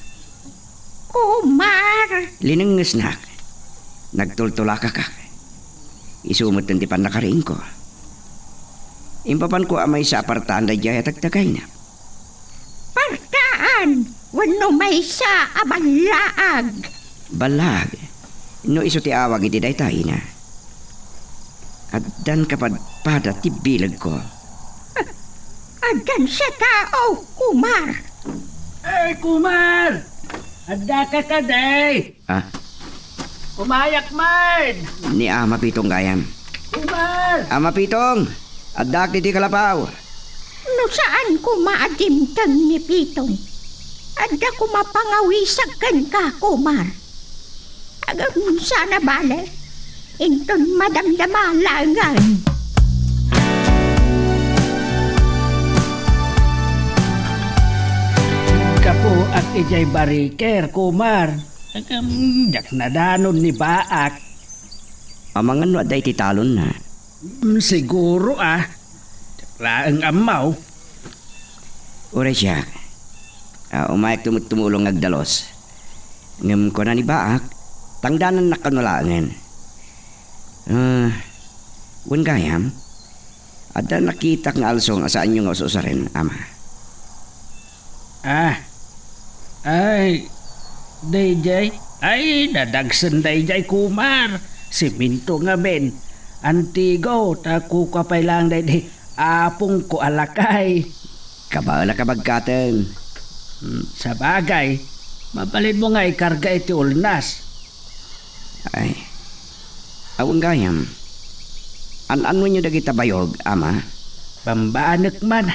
Kumar! Linenges nak. Nagtultulakakak. Isumot ti panakariin ko. Impapan ko amay sa apartaan da jaya tagtagay na. Partaan! Wano may sa abalaag! Balag. No iso ti awag iti daytay na. At dan kapad pada ti bilag ko. Adan sa tao, Kumar! Ay, Kumar! Adda ka kaday! Umayak man! Ni Ama Pitong gayam. Kumar! Ama Pitong! Adak ti kalapaw. No saan ko maadimtang ni Pitong? Adda ko mapangawisagan ka, Kumar. Agam sana bale, inton madamdamalangan. Kapo at ijay bariker, Kumar. Jak na danon ni Baak. Amangan no aday ti talon na. Siguro Laang amaw. Ure siya. Umayak tumulong agdalos. Ngam ko na ni Baak, tangdanan na kanulangan. Wan gayam, ada nakita nga alsong asaan nyo nga ususarin, Ama. Ay, Dayjay. Ay, dadagsan Dayjay, Kumar. Siminto nga ben. Antigo, taku kapay lang Dayjay. Apong ko alakay. Kabala kabagkatan. Sa bagay, mabalin mo nga ikarga iti ulnas. Ay, awang gayam. Ano nyo dagita bayog, Ama? Pambaanak man.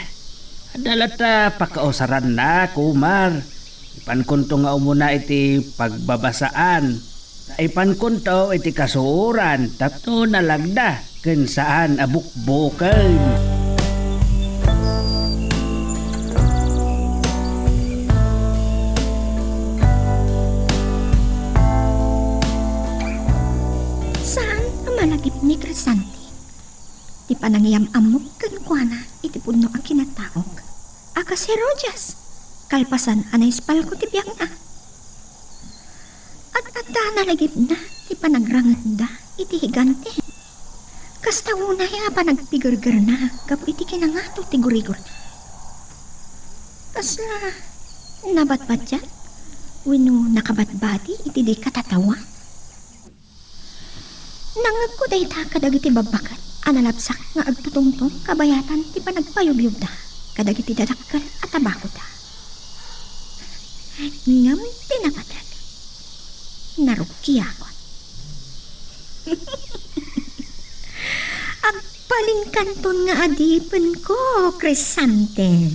Adalata pakausaran na, Kumar. Ipankunto nga umuna iti pagbabasaan. Ipan kunto iti kasuran tapno nalagda ken saan abukbuken. Saan ang malagip ni Crisante? Di pa nangyam amok kan kuana iti puno ang kinataog. Aka si Rojas, kalpasan anay spal ko ti biyang na. At nalagip na, di pa nagrangat da iti higante. Kasta unay pa nagpigurgur na, kap iti kinangato ti gurigor na. Kasla, nabatbat yan? Wino nakabatbati iti di katatawa? Nangag ko day ta kadag iti babakat, analapsak nga agtutungtong kabayatan ti pa nagpayubyog da, kadag iti dadakkel at tabako da. Ngam tinapadag, narukiyakon. Agpaling kanton nga adipen ko, Crisante.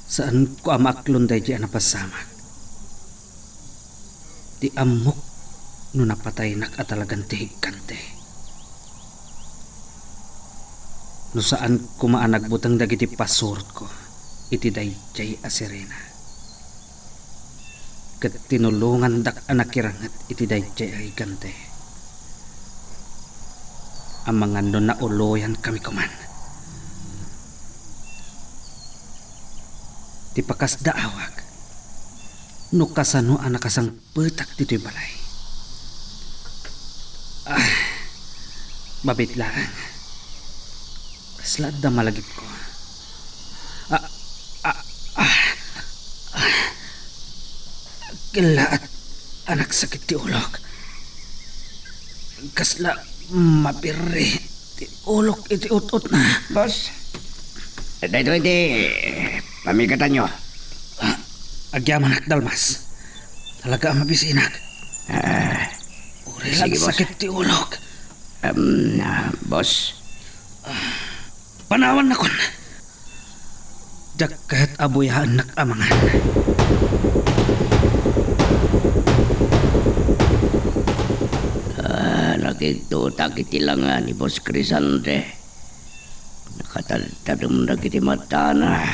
Saan ko amaklon day di napasamak? Di amok no napatay nak atalagan ti higkante. No saan kumaanag butang dagiti pasurt ko, iti dayjay a sirena. Ket tinulungan dak anak kirangat iti dayjay a higkante. Ang mga no nauloyan kami kuman. Ti pakas daawag no kasano anak kasang petak dito'y balay. Mabitlaan kaslad da malagip ko. Kila at anak sakit ti ulok, kasla mapirri ti ulok iti ut-ut na. Boss, dahito iti pamigatan nyo. Agyaman ak dalmas. Talaga ang mabisinak. Uri lang sige, boss. sakit ti ulok. Boss, Panawan na kon. Jakat abuyahan nak amangan. nakitutak iti langan ni Boss Crisante. Nakatadtadum na kiti mata na.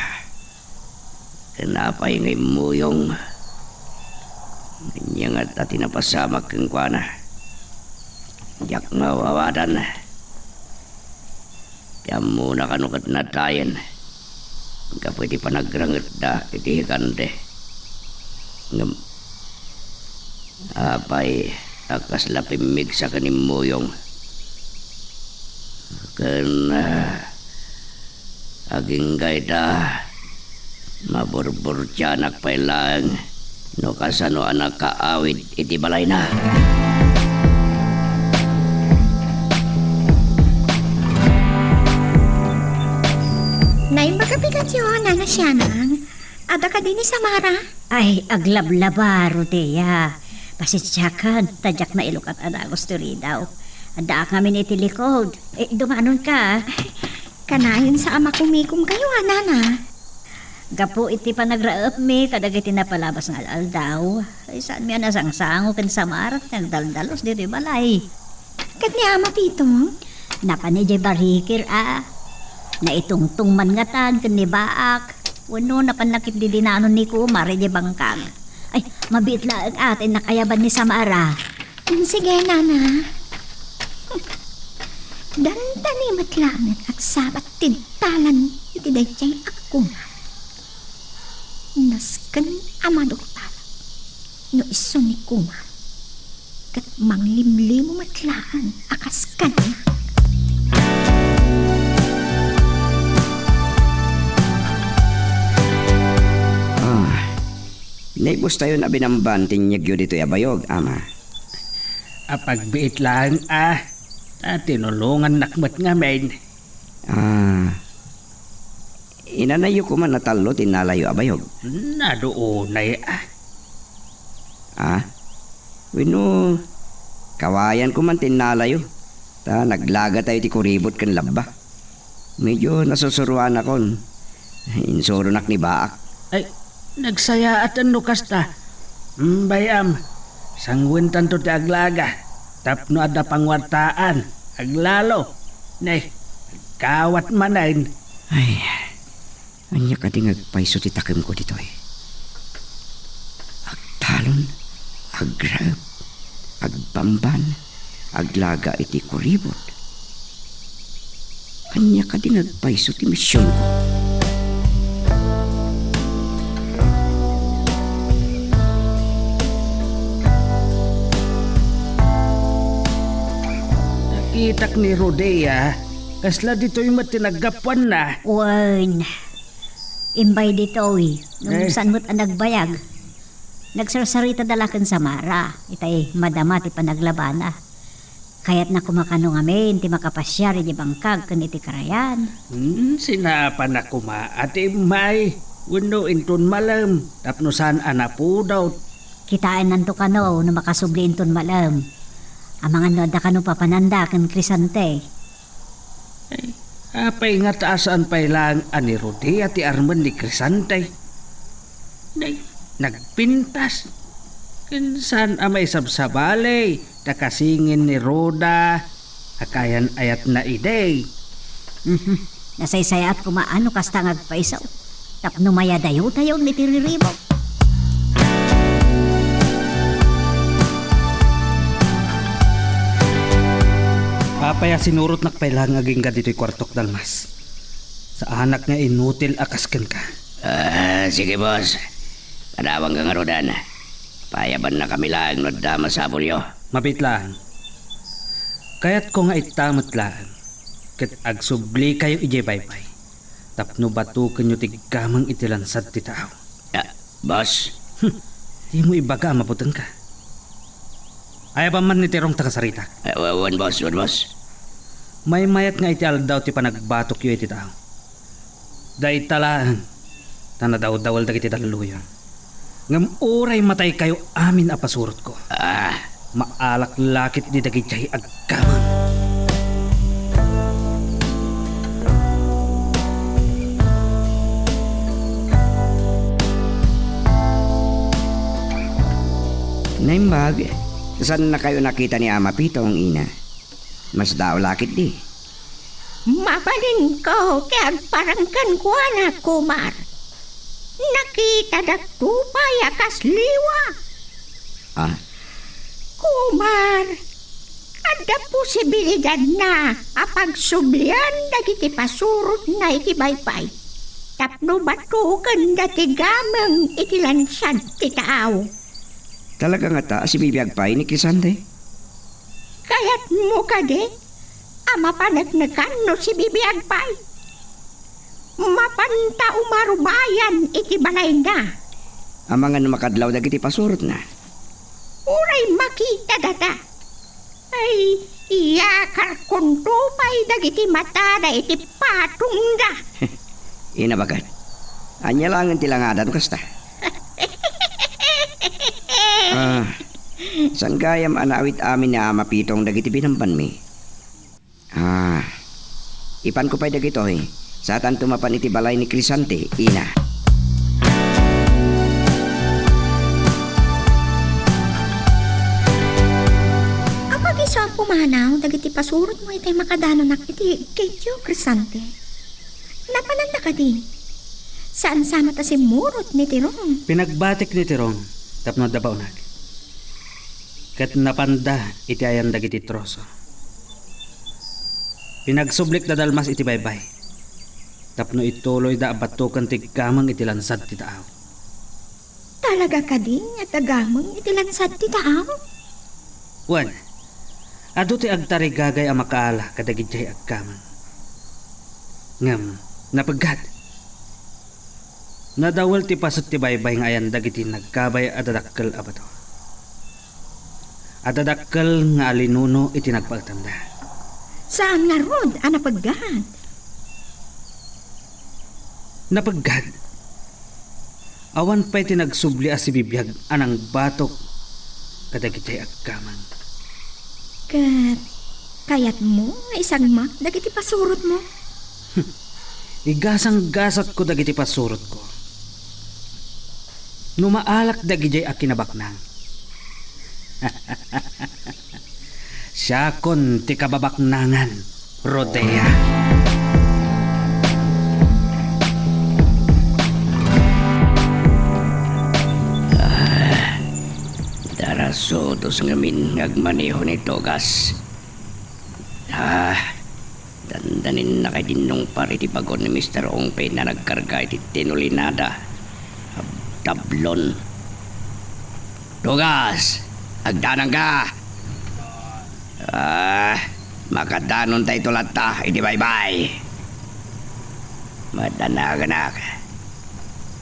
Kenapa ingay muyong? Nanyangat at tinapasamak keng kuana. Jak mawawadan. Tiyan muna kanukat na tayan. Hanggang pwede pa nagrangat da iti hikante. Ngam. Apay, akas lapimig sa kanimuyong. Kena aging gayda. Maburbur tiyanak pa'y lang. No kasano anak kaawid iti balay na. Nay, magabigat yun, na siya nang. Ada ka din ni Samara? Ay, aglablabaro deya. Pasitsyakan, tadyak na ilok at anagos turi daw. Ada kami ni tilikod. Dumanon ka. Kanayon sa ama kumikum kayo, nana. Gapo iti pa nagraap mi, kadag iti napalabas ng alal daw. Ay, saan mi nasangsango kan samarat, nagdaldalos diri balay. Kat ni ama pitong? Napanijay barikir na itungtung man nga tan kan ni baak. Wano napanakip di dinanon ni Kumar di bangkang. Ay, mabit lang atin nakayaban ni Samara. Sige, nana. Dantani matlangan at sabat tintalan iti dayjay ako. Nasken amadoktal no iso ni Kumar. Kat manglimlim mo matlaan akas kanya. Naibos tayo na binamban tinyag yun dito yabayog, ama. Apagbiit lang tinulungan nakmat nga men. Inanayo ko man natalo tinalayo abayog. Nadoonay Wino, kawayan ko man tinalayo. Ta naglaga tayo ti kuribot kan laba. Medyo nasusuruan akon. Insurunak ni Baak. Ay, nagsaya at ano kasta. Bayam, sangwintan to ti aglaga. Tapno ada pangwartaan. Aglalo. Nay, kawat manain. Ay, anya ka di ngagpaiso ti takim ko dito eh. Agtalon, agrab, agbamban, aglaga iti kuribot. Anya ka di ngagpaiso ti misyon ko. Nakitak ni Rodea, kasla dito'y matinagapuan na. Wan. Imbay dito nung Eh. saan mo't ang nagbayag. Nagsarsarita dalakan sa Mara. Itay madama ti panaglabana. Kaya't na kumakano ngamin ti makapasyari di bangkag kan iti karayan. Sinapan na kuma, ate may. Uno inton malam, tapno saan anapo daw. Kitaan nanto kano no makasubli inton malam. Amangan no da kano papananda kan Krisante. Apay nga taasan pa lang ani Rodea ti Arman ni Crisante. Nagpintas. Kinsan amay sabsabale, takasingin ni Roda, akayan ayat na iday. Nasaysayat kumaano kasta ngagpaisaw. Tapno maya dayo tayo ni tiriribok. Papaya sinurot nakpailang aging ka dito'y kwartok dalmas. Sa anak nga inutil akasken ka. Sige boss. Kadawang ka nga rodan. Payaban na kami lang no dama sa bulyo. Mapit lang. Kaya't ko nga itamot lang. Kat agsubli kayo ijay-bay-bay. Tapno batukan nyo tigkamang itilansad ti tao. Boss, Di mo ibaga maputan ka. Ay ba man ni Terong takasarita? wan boss. May mayat nga iti aldaw ti panagbatok yu iti tao. Day talaan. Tanadaw-dawal da iti daluyan. Ngam oray matay kayo amin apasurot ko. Maalak lakit di dagiti agkaman. Naimbag, saan na kayo nakita ni Ama Pito ang ina? Mas daw lakit di. Mabalin ko kaya agparangkan ko na kumar. Nakita tupay akas liwa. Ah, Kumar, ada posibilidad na apag sublian dagiti pasurot na iti baypay. Tapno batukan dati gamang iti lansad ti tao. talaga nga ta si bibiyag pa ni Crisante? Kaya't mo kade, ama panagnakan no si bibiyag pay. Mapanta umarubayan iti balay na. Ang mga makadlaw dagiti pasurot na. Uray makita data. Ay, iyakar kuntupay dagiti mata da iti patong da. Inabagan. Anya lang ang tilangadan kasta. San gayam anawit amin na Ama Pitong dagiti binamban mi. Ipan ko pa'y dagito Satan tumapan iti balay ni Crisante, ina. Kapag isa pumanaw, dagiti pasurot mo itay makadano na iti kay Crisante. Napanan na ka din. Saan sama ta si murot ni Tirong? Pinagbatik ni Tirong, tapno dabaw nag. Kat napanda iti ayan dagiti troso. Pinagsublik na dalmas iti baybay. Tapno ituloy da batukan tigkamang iti lansad ti tao. Talaga ka din at agamang itilansad ti tao? Wan, ado ti agtarigagay ang makaala kadagidjay agkamang. Ngam, napagad. Nadawal ti pasot ti baybay nga ayan dagiti nagkabay adadakkel abato. Adadakkel nga alinuno iti nagpagtanda. Saan nga rod, anapagad? Napagad. Awan pa'y tinagsubli as si bibiyag anang batok kadagitay agkamang. Kat, Kayat mo, nga isang mak, dagiti pasurot mo. Igasang-gasat ko dagiti pasurot ko. Numaalak dagijay a kinabaknang. Siya kon ti kababaknangan, Rodea. Daraso dos ngamin ngagmaneho ni Togas. Dandanin na kay dinong pare ti bagon ni Mr. Ongpei na nagkarga iti tinulinada. Tablon. Togas! Agdanang ka! Makadanon tayo tulata, iti bye-bye. Madanaganak.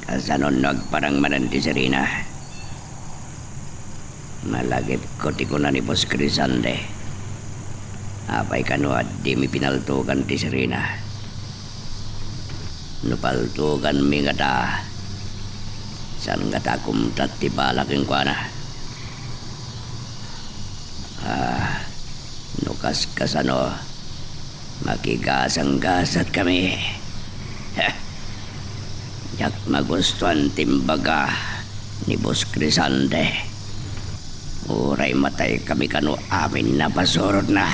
Kasanon nagparang mananti Serena. Malagip ko ti kuna ni Boss Crisande. Apay kanuad di mi pinaltugan ti Serena. Nupaltugan mi nga ta. San nga ta kumtat ti balaking kwa na. Nukas kasano. Makigasang-gasat kami. Yak magustuhan timbaga ni Boss Crisande. Uray matay kami kanu amin na pasurot na.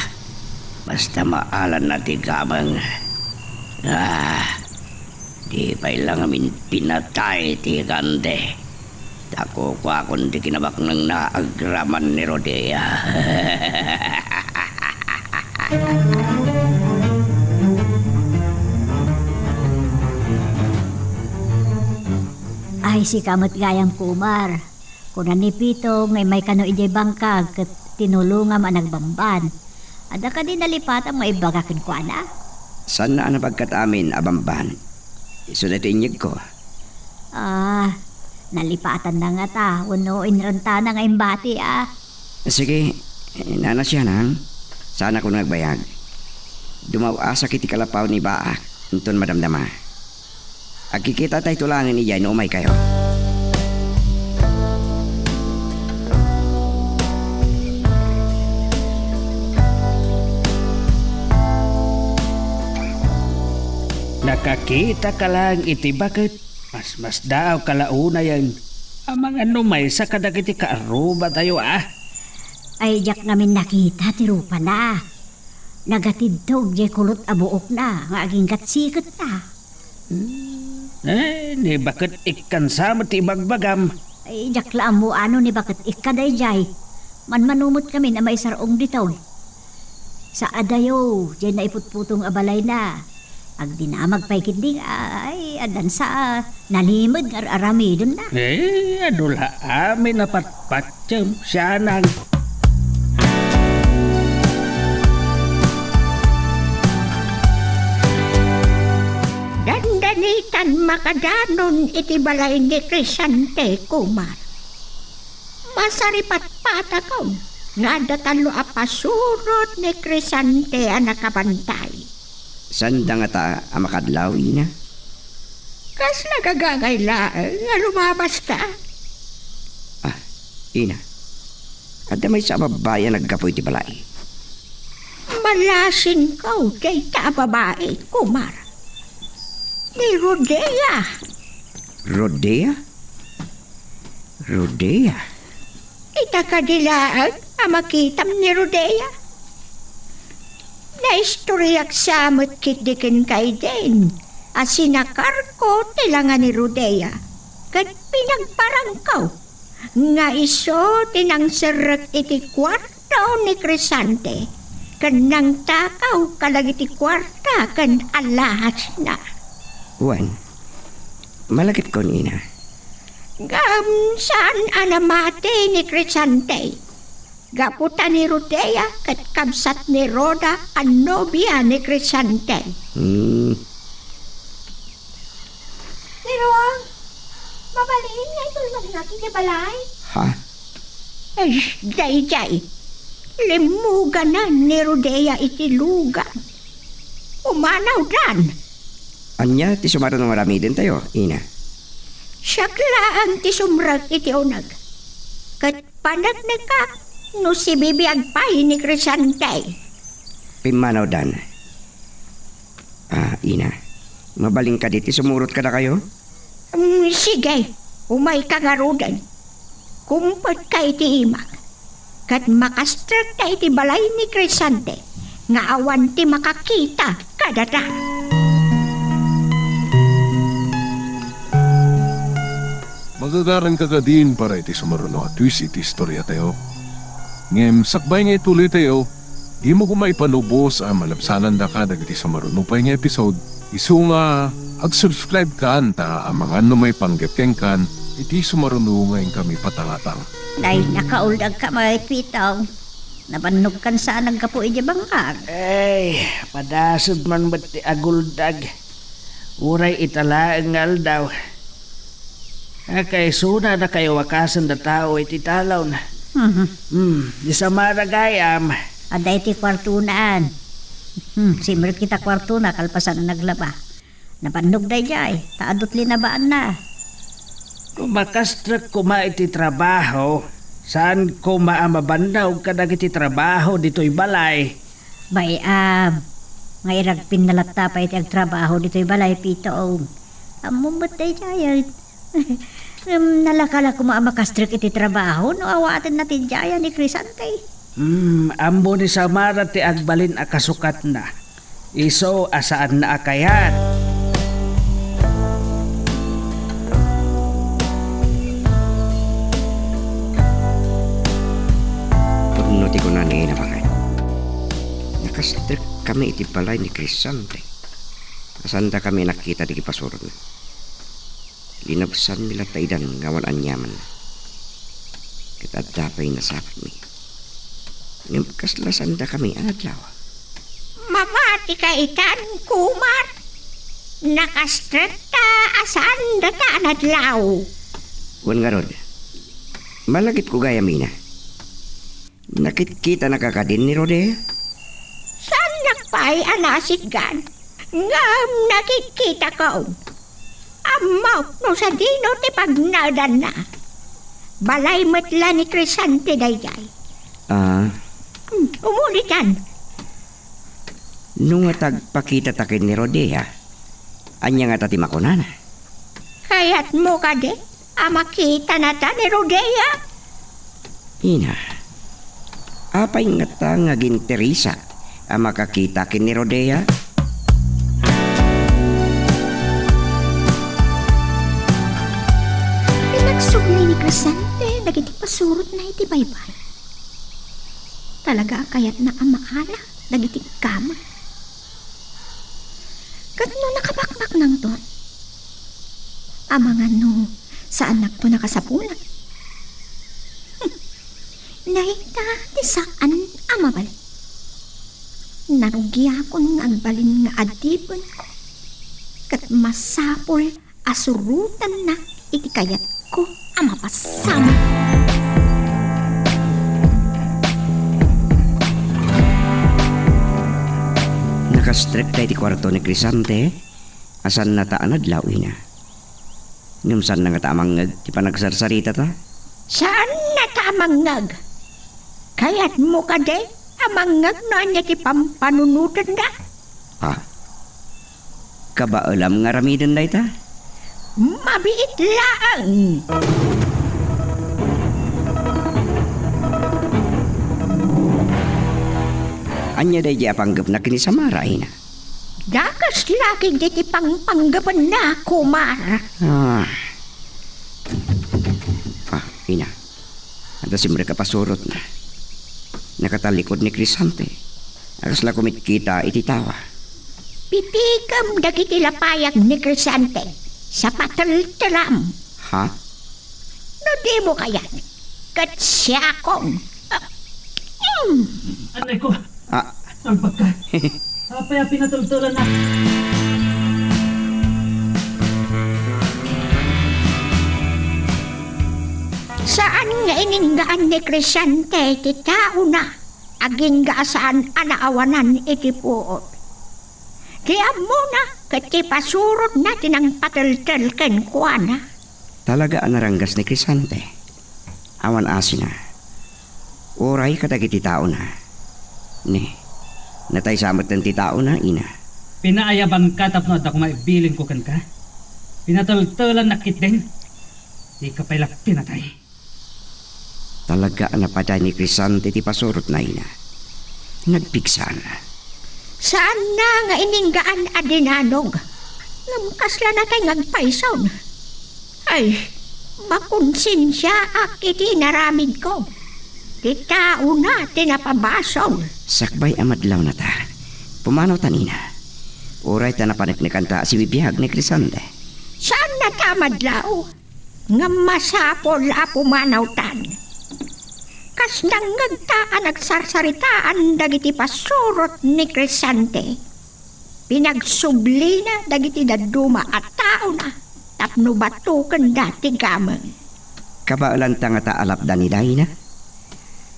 Basta maalan na ti gamang. Di pa'y lang amin pinatay ti Gande. Tako ko akong di kinabak ng naagraman ni Rodea. Ay, si kamot gayang kumar. Kunan ni Pito, ngay may kano ijay bangkag, kat tinulunga managbamban. Ada ka din nalipat ang maibagakin ko, ana? San na napagkat amin, abamban? Isunod inyig ko. Nalipatan na nga ta. Uno, inranta na nga imbati, Sige, nanas yan, hang. Sana ko nagbayag. Dumawa sa kiti kalapaw ni Baak, unton madamdama. Agkikita tayo tulangin niya, no umay kayo. Nakakita ka lang iti bakit mas daw kalauna yan. Ang mga numay sa kadagiti kaaruba tayo Ay, jak namin nakita, tirupa na. Nagatidtog, jay kulot abuok na, nga aging katsikat na. Ni bakit ikansa ti bagbagam. Ay, jak laan mo ano ni bakit ikaday jay. Manumot kami na may sarong ditaw. Sa adayo, jay na iputputong abalay na. Ag dinamag pa'y kinding, ay, adan sa nalimod nga arami dun na. Adula amin na patpatsam siya nang. Dandanitan makadanon iti balay ni Crisante, kumar. Masaripat patakaw, nga datalo apasurot ni Crisante ang nakabantay. Sanda nga ta amakadlaw, ina? Kas nagagagayla, nga lumabas ka. Ina. At may sa babayan nagkapoy ti balay. Malasin ka, kay ta babae, kumar. Ni Rodea. Rodea? Rodea? Ita kadilaan, amakitam ni Rodea. Naistoryak samot kitdikin kay din. Asinakar ko tilangan ni Rodea. Kat pinagparangkaw. Nga iso tinang serak iti kwarta ni Crisante. Kanang takaw kalag iti kwarta kan alahas na. Juan, malagit ko, ina. Saan anamate ni Crisante? Gaputan ni Rodea kat kabsat ni Roda ang nobya ni Crisante. Pero, mabalin nga itulog natin ni Balay. Ha? Ay, jay. Limugan na ni Rodea itilugan. Umanaw dan. Anya, ti sumaro ng marami din tayo, ina. Siyaklaan ti sumrag iti unag. Kat panag nagkak no si bibiyag pay ni Crisante. Pimanaw dan. Ina. Mabaling ka diti, sumurot ka na kayo? Sige, umay ka nga rodan. Kumpad ka iti imak. Kat makastrak ta iti balay ni Crisante. Nga awan ti makakita kadata. Magagaran ka din para iti sumaruno at twist iti istorya tayo. Ngem, sakbay nga ituloy tayo, di mo kumay panubos ang malabsanan da ka dagiti sumaruno pa nga episode. Isu nga, ag-subscribe ka anta ang mga may panggapkeng kan, iti sumaruno ngayon kami patangatang. Dahil nakauldag ka may pitaw. Napanog kan saan nagkapuin niya bangkag. Ay, padasod man ba't ti aguldag. Uray italaangal daw. Kay suna na kayo wakasan da tao iti talaw na. Di sa maragayam. Aday ti kwartunaan. Simrit kita kwartuna kalpasan na naglaba. Napanog day jay. Taadot linabaan na. Kung makastrak ko ma iti trabaho, saan ko maamabandaw kadag iti trabaho dito'y balay? Bayam. Ngay ragpin nalata pa iti agtrabaho dito'y balay pitaong. Amumot day jay. Nalakala ko maamakastrik iti trabaho no awatin natin jaya ni Crisante. Ambo ni Samara ti agbalin akasukat na. Iso asaan na akayat. Pagnuti ko na ni Inabakan. Nakastrik kami iti balay ni Crisante. Asanda kami nakita di kipasurot na. Linabsan nila taidan ngawan anyaman. Kita dapay nasapat mi. Kaslasan da kami adlaw. Mamati ka itan, kumar. Nakastrak ta asan data anadlaw. Wan nga rod. Malagit ko gaya mina. Nakikita nakakadin ni Rodea. Saan nakpay anasit gan? Ngam nakikita ko. Amaw no sa dino ti pagnadan na. Balay matla ni Crisante dayjay. Umulit yan. Nung tagpakita takin ni Rodea, anya nga tati makunana. Kaya't mo ka de, makita na ta ni Rodea. Ina, apay nga ta nga ginterisa makakita kin ni Rodea? Pinagsugli ni Crisante, dagiti pasurot na iti baybay. Talaga kayat na amaala, dagiti kama. Kat no nakabakbak nang ton. Amangan no, saan nakto nakasapulan. Naita, di saan amabal. Narugya akong agbalin nga adibon ko. Kat masapol, asurutan na iti kayat ko amapasama. Nakastrek tayo di kwarto ni Crisante, asan na taan adlaw ina. Ngam saan na nga tamangag, di pa nagsarsarita ta? Saan na tamangag? Kaya't mo ka de, amangag na niya ti pampanunutan da. Kabaalam nga ramidan na ita? Mabiit laang. Anya day di apanggap na kini Samara ina. Dakas lagi di ti pangpanggapan na, kumar. Ina. Anda si mereka pasurot na. Nakatalikod ni Crisante. Akas la kumit kita iti tawa. Pitikam dagiti lapayag ni Crisante sa patal-talam. Ha? No di mo kaya, kat siya akong. Anay ko, Ah, ang pagka. Apay pinatultulan na. Saan nga ininggaan ni Crisante iti tao na? Aging gaasaan anaawanan iti puot. Kaya muna, kati pasurot natin ang patal-tal ken kuana. talaga anaranggas ni Crisante. Awan asina. Oray kadagiti tao na. Ni, Natay samat ng titao na, ina. Pinaayaban ka tapno at ako maibiling ko kan ka. Pinatultulan na kit din. Di ka pala pinatay. Talaga ang napatay ni Crisante ti pasurot na, ina. Nagpiksan. Saan na nga ininggaan adinanog? Ngamkasla na tayo ngagpaisaw. Ay, makonsensya akiti naramid ko. Kita una tinapabasaw. Sakbay amadlaw na ta. Pumanaw ta, nina. Uray ta napanagnikan ta si bibiyag ni Crisante. Saan na tamadlaw? Nga masapol a pumanawtan. Kas nangagtaan nagsarsaritaan dagiti pasurot ni Crisante. Pinagsubli na dagiti daduma at tao na. Tapno batukan dati gamang. Kabaalan ta nga ta alapdan ni Dayna.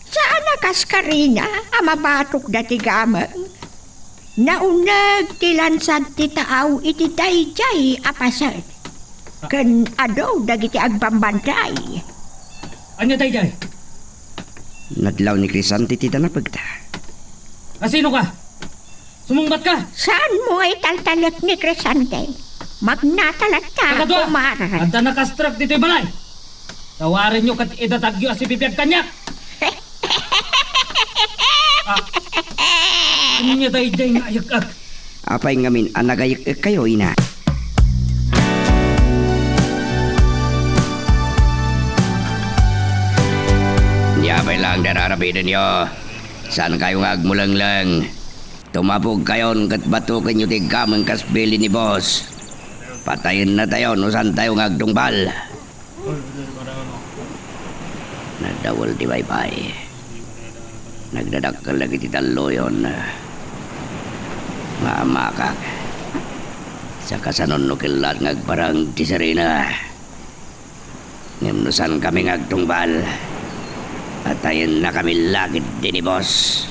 Saan na kas karina amabatok dati gamang? Naunag tilansad ti taaw iti dayjay apasad. Ken adaw dagiti agbambanday. Anya tayo dyan? Nadlaw ni Crisante ti tanapagta. Asino ka? Sumungbat ka? Saan mo ay taltalak ni Crisante? Magnatalat ka, Kagadwa! kumar. Anda nakastrak dito'y balay. Tawarin nyo kat itatagyo si bibiyag kanyak. Ano niya tayo dyan nga ayag-ag? Apay ngamin anagayak kayo, ina. Yapay lang dararapidan nyo. Saan kayo agmulang-lang? Tumapog kayon kat batukan nyo ti gamang kasbili ni boss. Patayin na tayo no saan tayo ngagdungbal. Nadawal di baybay. Nagdadakkel lagi ti taloyon. Mamakak. Sa kasanon no kilat ngagparang ti Serena. Ngimnusan kami ngagdungbal. Patayin na kami lagid din ni boss.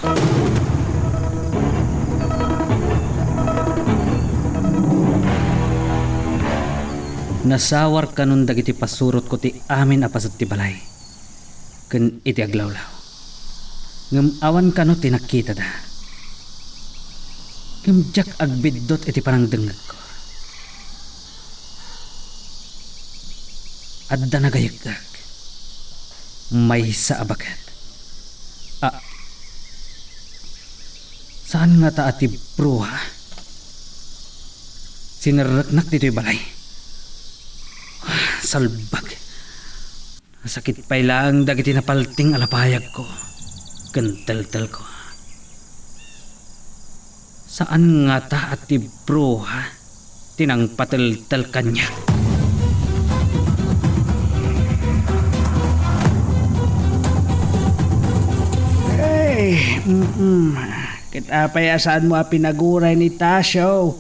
Nasawar ka nun dagiti pasurot ko ti amin apasat ti balay. Ken iti aglawlaw. Ngem awan ka no tinakita da. Ngem jak agbiddot iti panangdengeg ko. Adda nagayagag. May sa abagat. Saan nga ta ati bruha? Sinaraknak dito'y balay. Salbag. Sakit pa ilang dagiti napalting alapayag ko. Gantal-tal ko. Saan nga ta ati bruha? Tinang patal-tal kanya. Kita payasaan mo a pinaguray ni Tasyo.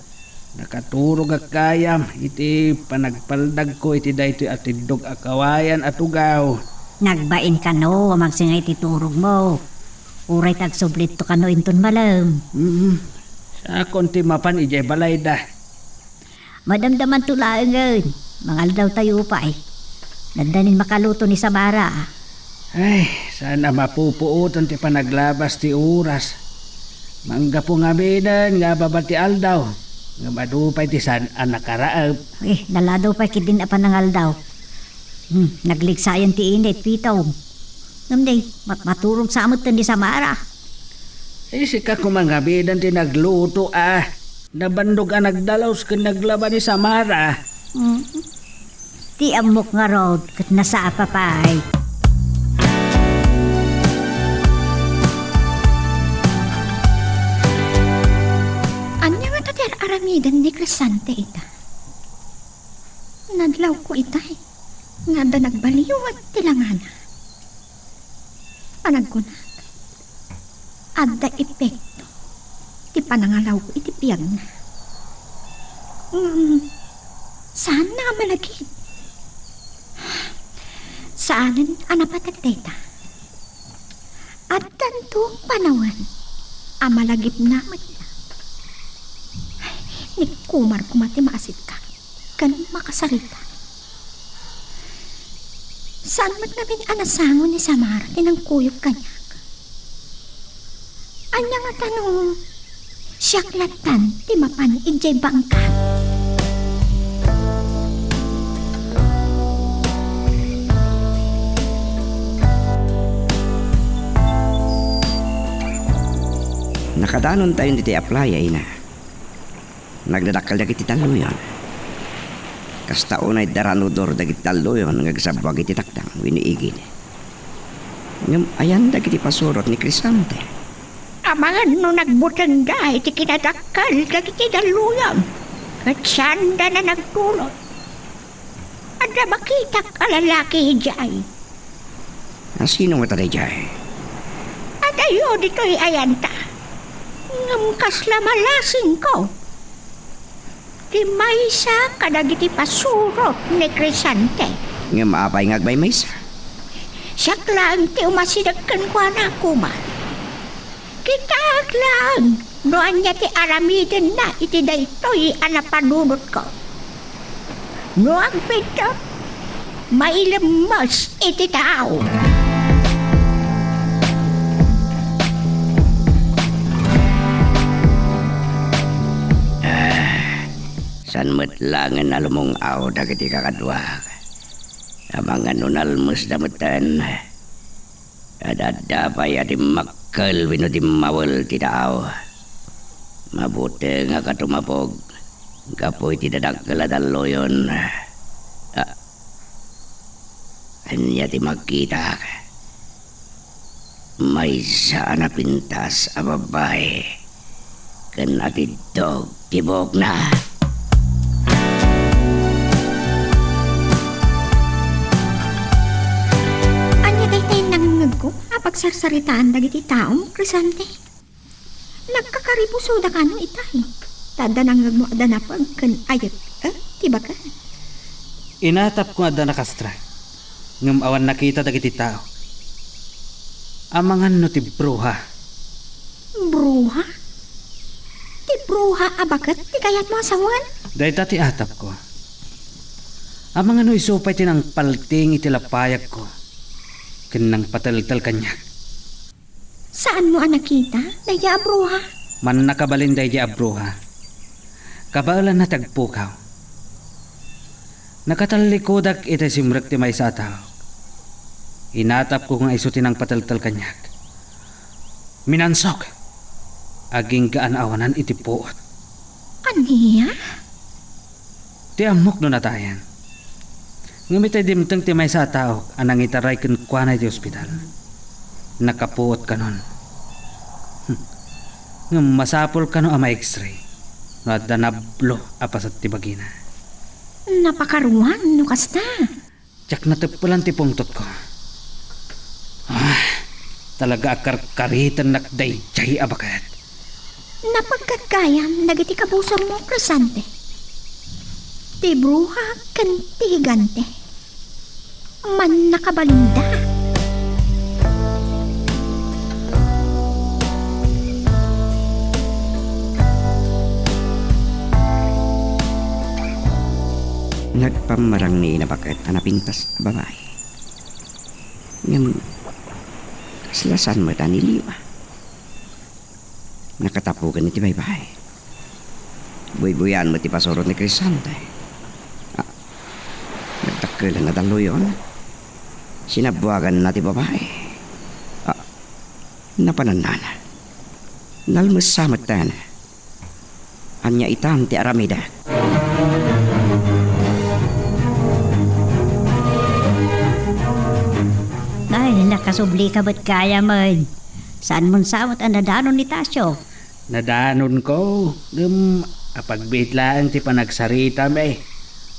Nakaturog ak kayam. Iti panagpaldag ko iti daytoy atidog akawayan at ugaw. Nagbain ka no, amang singay titurog mo. Uray tagsublit to ka no inton malam. Sa konti mapan ijay balay da. Madamdaman tulaangan. Mangal daw tayo pa eh. Nandanin makaluto ni Samara. Ay, sana mapupuutan ti panaglabas ti oras. Mangga po nga binan, nga babati aldaw. Nga madupay ti san anak karaab. Naladaw pa kidin apan nangal daw. Nagligsayan ti init, pitaw. Namday, maturog sa amot ni Samara. Sika ko mga bidan ti nagluto Nabandog nagdalaws ka naglaban ni Samara. Ti amok nga road, kat nasa apapay. Anya nga tater aramidan ni Crisante ita. Nadlaw ko itay. Nga da nagbaliwat tilangana. Panagkunat. Adda epekto. Ti panangalaw ko iti piyag na. Saan na malagid? Saanan anapatagteta? At tanto panawan. Amalagip naman na. Ni kumar kumati maasit ka. Ganun makasarita. Saan man namin anasangon ni Samara tinang kuyog kanyak? Anya nga tanong, Siyaklatan, ti mapan ijay bangka. Nakadanon tayo diti apply ay na. Nagdadakal dagiti taluyon. Kasta unay daranudor dagiti taluyon ngagsabwag iti takdang winiigin. Ngam ayan dagiti pasurot ni Crisante. Amangan no nagbutang da, iti kinadakal, dagiti daluyan. At sanda na nagtulot. Ada makitak alalaki ijay. Sino mo taday jay? At ayo dito'y ayanta. Ngam kasla malasing ko. Di maysa kadagiti pasurot ni Crisante. Ngam maapay ngagbay maysa. Siyak lang ti umasidagkan ko na kuma. Kita lang. Noan niya ti aramidin na iti daytoy anapanunot ko. Noang pito, mailemas iti tao. San metlangan alumong aw dagiti kakadwa. Amangan nunalmus damutan. Adada paya di makkel wino di mawel ti tao. Mabuti nga katumapog. Kapoy ti dadakkel adaloyon. Anya ti magkita. May sana pintas a babae. Ken atidog tibok na. Pagsarsaritaan dagiti taong, Crisante. Nagkakaribuso da kano itay. Tada nang mo ada na pagkan ayat. Tiba ka? Inatap ko ada nakastra. Ngam awan nakita dagiti tao. Amangan no ti bruha. Bruha? Ti bruha abakat ti kayat mo asawan? Dahil dati atap ko. Amangan no isupay tinang palting itilapayag ko. Kinang pataltal kanya. Saan mo nakita? Daya bruha? Man nakabalin dahil abruha. Kabaalan na tagpukaw. Nakatalikodak ita simrek ti may sa tao. Inatap ko kung isutin ang pataltal kanyak. Minansok. Aging kaanawanan iti puot. Aniya? Ti amok no natayan. Ngamitay dimtang ti may sa tao anang itaray ken kuanay ti ospital. Nakapuot ka nun. Ngam masapol ka no ama x-ray. No at danablo apasat ti bagina. Napakaruan, no kasta. Tsak natipulan ti pungtot ko. Talaga akarkaritan nakday chay abakat. Napagkagayam, nagiti kabusang mo, Crisante. Ti bruha kan ti higante. Man nakabalinda. Nagpamarang ni nabakat anapintas babae. Ngam kaslasan mo taniliwa. Nakatapugan iti baybay. Buy-buyan mo ti pasorot ni Crisante. Nagtakkelan na daluyon. Sinabuagan na ti babae. Napananana. Nalmasamatan. Anya itam ti aramida. Ay, nakasubli ka ba't kaya man? Saan mong samot ang nadanon ni Tasyo? Nadanon ko. Apagbitlaan ti panagsarita may.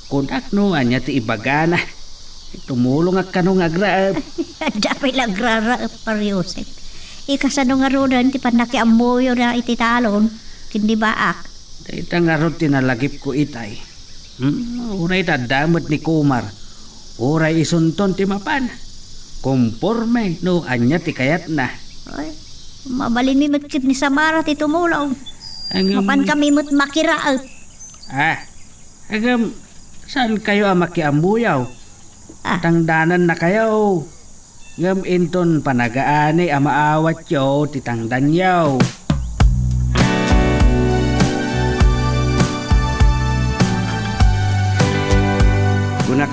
Kunak no, anya ti ibagana. Tumulong ak kanong agraab. Dapat lagrara pariusip. Ikasano nga ronan ti panakiamuyo na ititalon. Kindi baak. Dahita nga ron tinalagip ko itay. Uray tadamot ni Kumar. Uray isunton ti mapan. Komporme no, anya ti kayat na. Ay, mabalin mi matkit ni Samara ti tumulaw. Angam, Mapan kami mo't makiraot. Agam, saan kayo ang makiambuyaw? Tangdanan na kayo. Ngam inton panagaani ang maawat yo, titangdan yaw.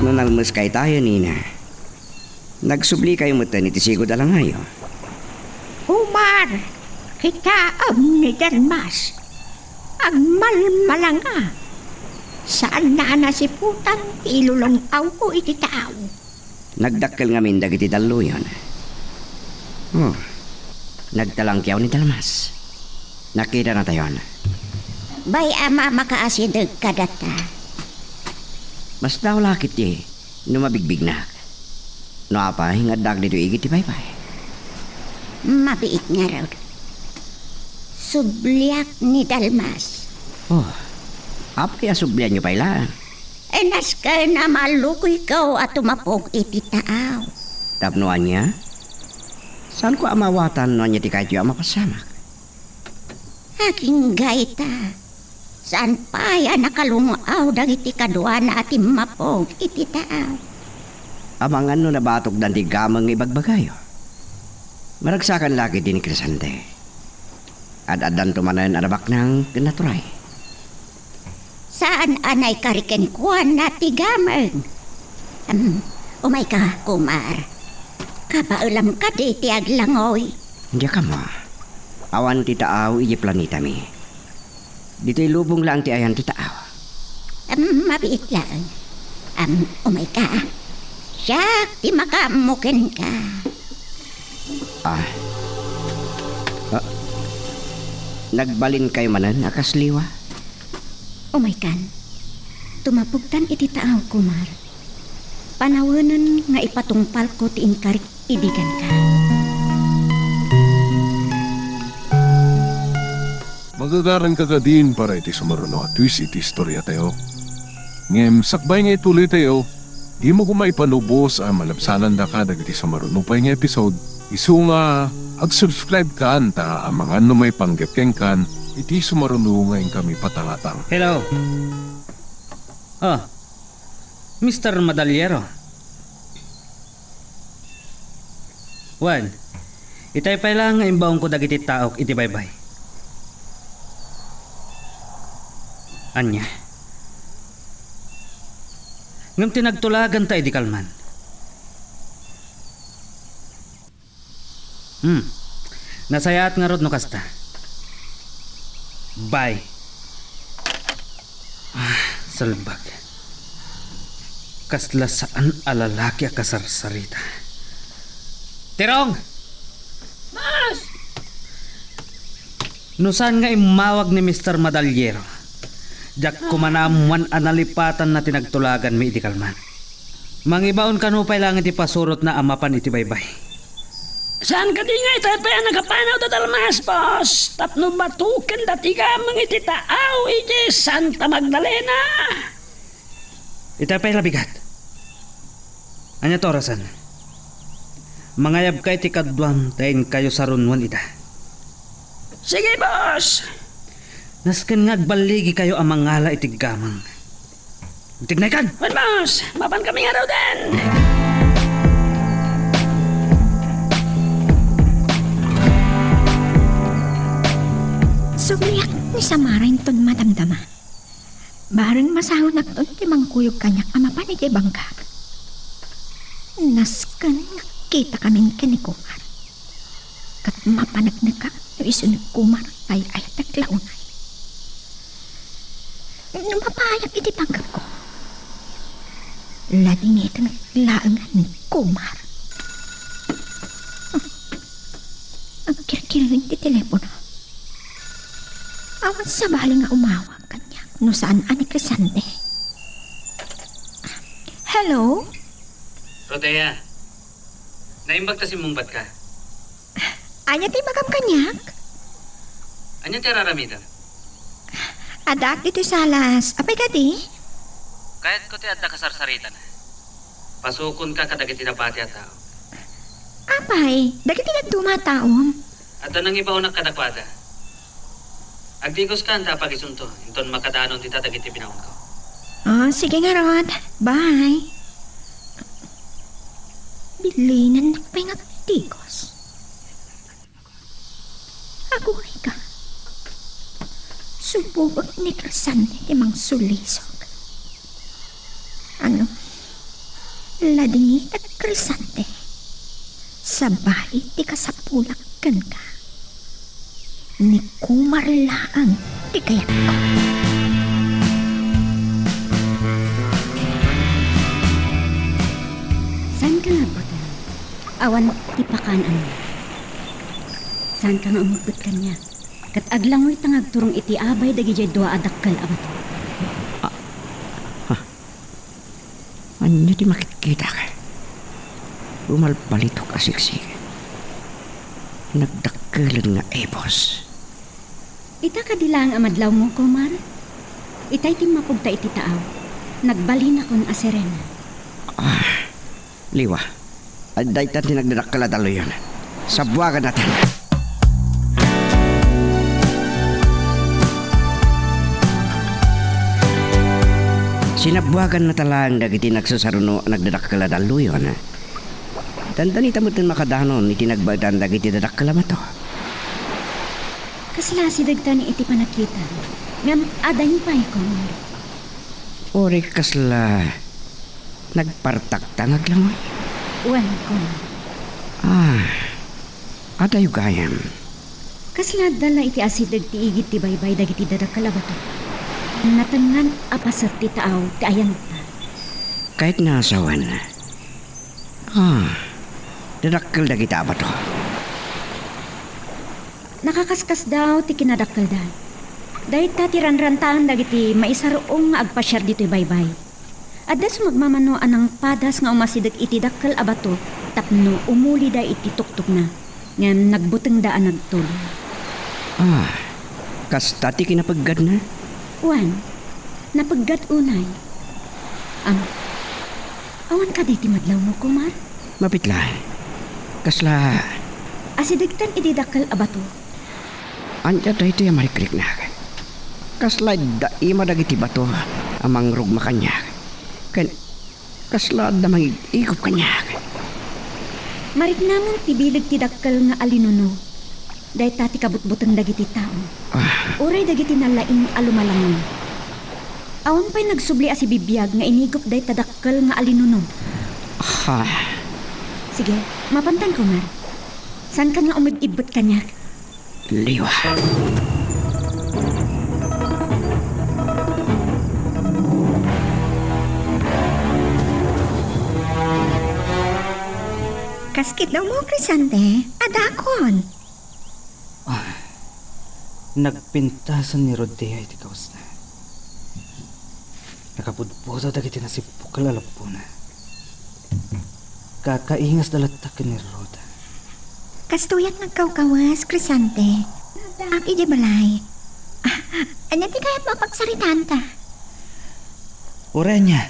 No nalmas kay tayo, Nina. Nagsubli kayo mo ni Tisigod alangayo. Kumar, kita ni Dalmas. Ang malmalanga. Saan na si putang ilulong aw ko iti tao. Nagdakkel nga min dagiti daluyon. Oh, nagtalangkyaw ni Dalmas. Nakita na tayon. Bay ama makaasideg kadata. Mas daw lakit di, numabigbig na. No apa, hingadag dito igit ti paypay. Mabiit nga raw. Subliak ni Dalmas. Oh, apa kaya sublian nyo payla? Enas ka na malukoy ikaw at tumapog iti tao. Tapnuan niya? Saan ko amawatan no niya ti kahit yung amapasamak? Aking gaita. Saan pa yan nakalungaw dagiti kadwa na ati mapog iti tao. Amangan no nabatok dan ti gamang ibagbagayo. Maragsakan lagi din ni Crisante. Ad-adan tumanan arabak ng kinaturay. Saan anay kariken kuan na ti gamang? Umay ka, Kumar. Kabaulam ka di ti aglangoy. Hindi ka mo. Awan ti taaw iji planeta mi. Dito'y lubong lang ti ayan ti taaw. Mabiit lang. Umay ka. Siyak ti makamukin ka. Nagbalin kayo manan akasliwa? Umay kan. Tumapugtan iti taaw, Kumar. Panawanan nga ipatungpal ko ti inkarik ibigan ka. Magagaran ka din para iti sumaruno at twist iti istorya tayo. Ngem, sakbay nga ituloy tayo, di mo kumaipanubos ang malabsanan da ka dagiti sumaruno pa nga episode. Isu nga, ag-subscribe ka anta ang mga numay panggapkeng kan, iti sumaruno ngayon kami patangatang. Hello. Oh, Mr. Madalyero. Juan, itay pa lang nga imbaong ko dagiti taok iti baybay. Anya. Ngam tinagtulagan ta iti kalman. Nasayat nga rod no kasta. Bye. Salbag. Kasla saan alalaki a kasarsarita. Tirong! Mas! Nusan nga imawag ni Mr. Madalyero. Jak kumanamuan analipatan na tinagtulagan mi iti kalman. Mangibaon kanupay lang iti pasurot na amapan iti baybay. Saan ka di nga itapay ang nakapanaw da Dalmas, boss? Tapno batukan dati ka mga iti taaw iti Santa Magdalena. Itapay labigat. Anya to orasan? Mangayab kay ti kadwan tayin kayo sa runwan ita. Sige, boss! Nasken nga agbaligi kayo ang mangala iti gamang. Tignay kan! Wan, boss! Mapan kami nga raw din! Subliak ni Samarin ton madamdama. Barang masahon na ton ti mangkuyog kanyak amapan iti bangka. Nasken nga kita kaming kani Kumar. Kat mapanagna ka no iso ni Kumar ay taglaunay. Numapayag iti panggap ko. Lading itang laangan ni Kumar. Ang kirkiring ti telepono. Awan sa bali nga umawag kanya no saan ani Crisante. Hello? Rodea, naimbag ta si mungbat ka. Anya ti bagam kanyak? Anya ti raramida? Adak dito salas. Apay ka di? Kahit ko ti adda kasarsarita na. Pasukon ka kadagiti napati at tao. Apay, dagiti nagdumataom. Adda nang ibaw na kadakwada. Agdigos ka anta pagisunto. Inton makadanon ti dagiti binawon ko. Sige nga Rod. Bye. Bilinan nagpay nga tigos. Aguray ka. Sububag ni Crisante ti mang sulisog. Ano? Ladingit at Crisante. Sa bahay ti kasapulak kan ka. Ni Kumar laang ti kayat ko. Saan ka nga buta? Awan ti pakaan Saan ka nga umugot kanya? Kat aglangoy tangag turong iti abay dagi jay dua adakkel abato. Anya di makikita ka. Bumalpalitok asiksik. Nagdakkelan nga ebos. Ita ka dilang amadlaw mo, Kumar. Itay ti mapugta iti taaw. Nagbali na kon aserena. Liwa. Aday tan tinagdadakkala dalo yun. Sabwagan natin. Sinabwagan na talang dagiti nagsasaruno nagdadakkala dalo yun. Dandan itamutin makadanon iti nagbagdan dagiti dadakkala mato. Kasla si dagta ni iti panakita. Ngam aday pa Kumar. Ori kasla nagpartakta ngaglangoy. Wan, Kumar. Adayo gayam. Kasla dala iti asidag ti igit ti baybay dagiti dadakkala bato. Natangan apasat ti taaw ti ayan ta. Kahit nasawan. Dadakkal da kita ba to? Nakakaskas daw ti kinadakkal da. Dahil ta ti ranrantaan dagiti maisaroong nga agpasyar dito'y baybay. Adda sumagmamano anang padas nga umasidag iti dakkal abato tapno umuli da iti tuktok na. Ngam nagbuteng daan nagtuloy. Kasta ti kinapaggad na? Wan, napaggad unay. Awan ka di ti madlaw mo, Kumar? Mapitla. Kasla. Asidagtan iti dakkal abato. Anya da ito yung marikrik na. Kasla da ima dagiti bato amang rugma kanya. Kasla da mangigikop kanya. Marik naman tibilig ti dakkal nga alinuno. Dahil tati kabutbutang dagiti tao. Uray dagiti nalaing alumalangon. Awan pa'y nagsubli si bibiyag nga inigop dahil tadakkal nga alinuno. Sige, mapantan ko nga. Saan ka nga umibibot kanya? Liwa. Kaskit daw mo, Crisante. Adakon. Nagpintasan ni Rodea iti kawas na. Nakapudputo dagiti nasipok kalalap po na. Kakaingas dalatak ni Roda. Kastuyat nagkawkawas, Crisante. Aki di balay. Ano di kaya mapagsaritaan ta? Ura niya.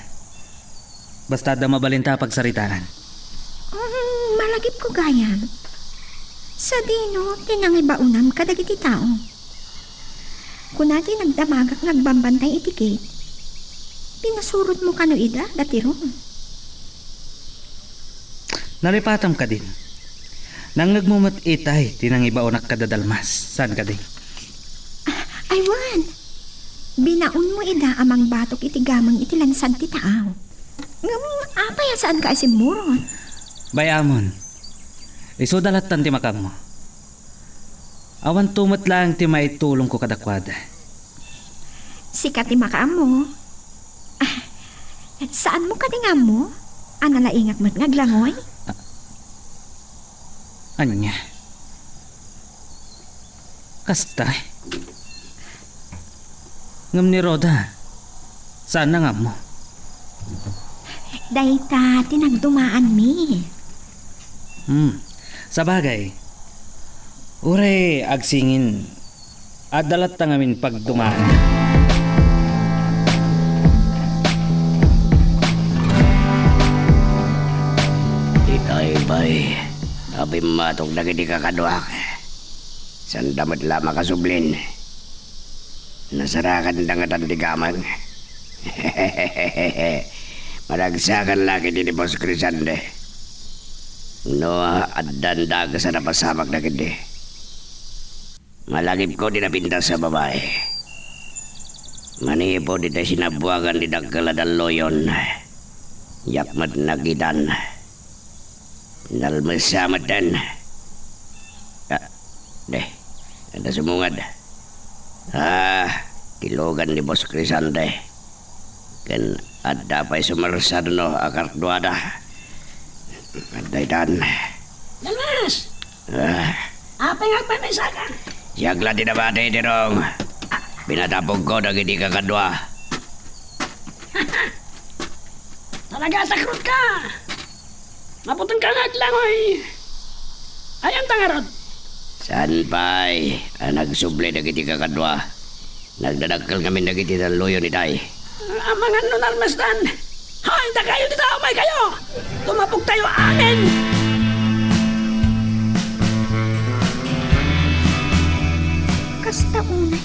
Basta da mabalinta pagsaritanan. Malagip ko gayam. Sa dino, tinangibaunam kadagiti tao. Kunati nagdamagak nagbambantay itikit. Pinasurot mo kano ida, datiro. Nalipatam ka din. Nang nagmumot itay, tinangibaonak kadadalmas. Saan ka din? Aywan, binaon mo ida amang batok itigamang itilansad ti taaw. Apay saan ka asimuron? Bayamon. Iso dalatan ti makam mo. Awan tumot lang ti maitulong ko kadakwada. Sikat ti makaam mo. Saan mo kadingam mo? Analaingak mo't ngaglangoy? Ano niya? Kasta. Ngam ni Roda. Saan na nga mo? Dayta, tinagdumaan mi. Sa bagay. Uray agsingin. Adalat tangamin pagdumaan. Itay bay. Abi matok dagiti kakaduak. Sandamat lama kasublin. Nasarakan dangatan ti gamang. Maragsakan laki di Boss Crisante. No, addan daga sa napasamak na gindi. Malagip ko di napintas sa babae. Manipo di tayo sinabuagan di dagkala daloyon. Yapmat nagidan. Nalmasamatan. Deh, ada sumungad. Kilogan ni Bos Crisante. Kan ada pa sumarsad no akar duada. Adaidan. Lalas! Apa yang apa may saka? Yagla di nabate dirong. Pinatapog ko dagiti kakadwa. Talaga takrut ka! Maputin ka nga lang, oy! Ayan tangarod! San pa'y nagsuble dagiti kakadwa. Nagdadagkal kami dagiti taluyo ni Day. Ang mga nunalmasdan! Hoy, da kayo dito! May kayo! Tumapog tayo amin! Kasta unay,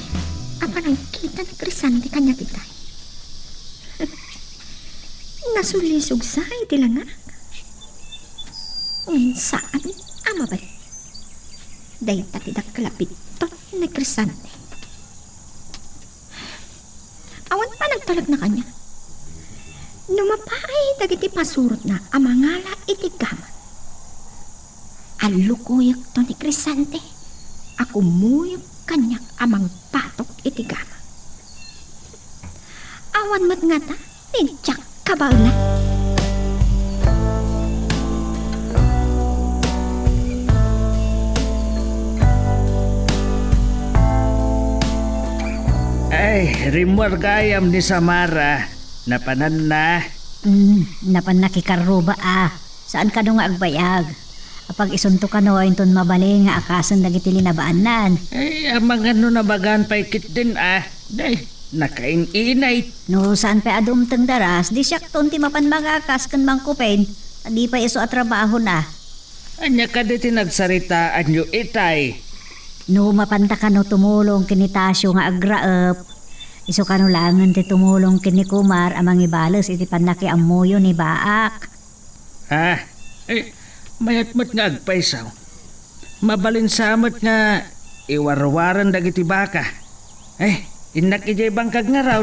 apan ang kita ni Crisante kanya kita. Nasulisog sa iti lang anak. Unsaan ama ba? Day tatidak kalapit tot ni Crisante. Awan pa nagtalag na kanya. Numapay dagiti pasurot na amangala iti gaman. Alukoyak to ni Crisante. Ako muyok kanyak amang patok iti gaman. Awan mat nga ta, nidyak kabaula. Ay, rimor gayam ni Samara. Napanan na. Napan nakikaruba Saan ka nga agbayag? Apag isunto ka no, inton mabali nga akasan dagiti linabaanan. Ay, ang mga nabagan paikit din Day, nakain-inay. No, saan pa adumtang daras, di siyak ti mapan magakas kan mangkupen. Di pa iso at trabaho na. Anya ka di tinagsaritaan nyo itay. No, mapanta ka no tumulong kinitasyo nga agraep. Iso ka no langan ti tumulong kini Kumar amang ibalos iti panaki amuyo ni Baak. Mayat-mat nga agpaisaw. Mabalin samot nga iwarwaran dagiti baka. Inak ijay bangkag nga raw.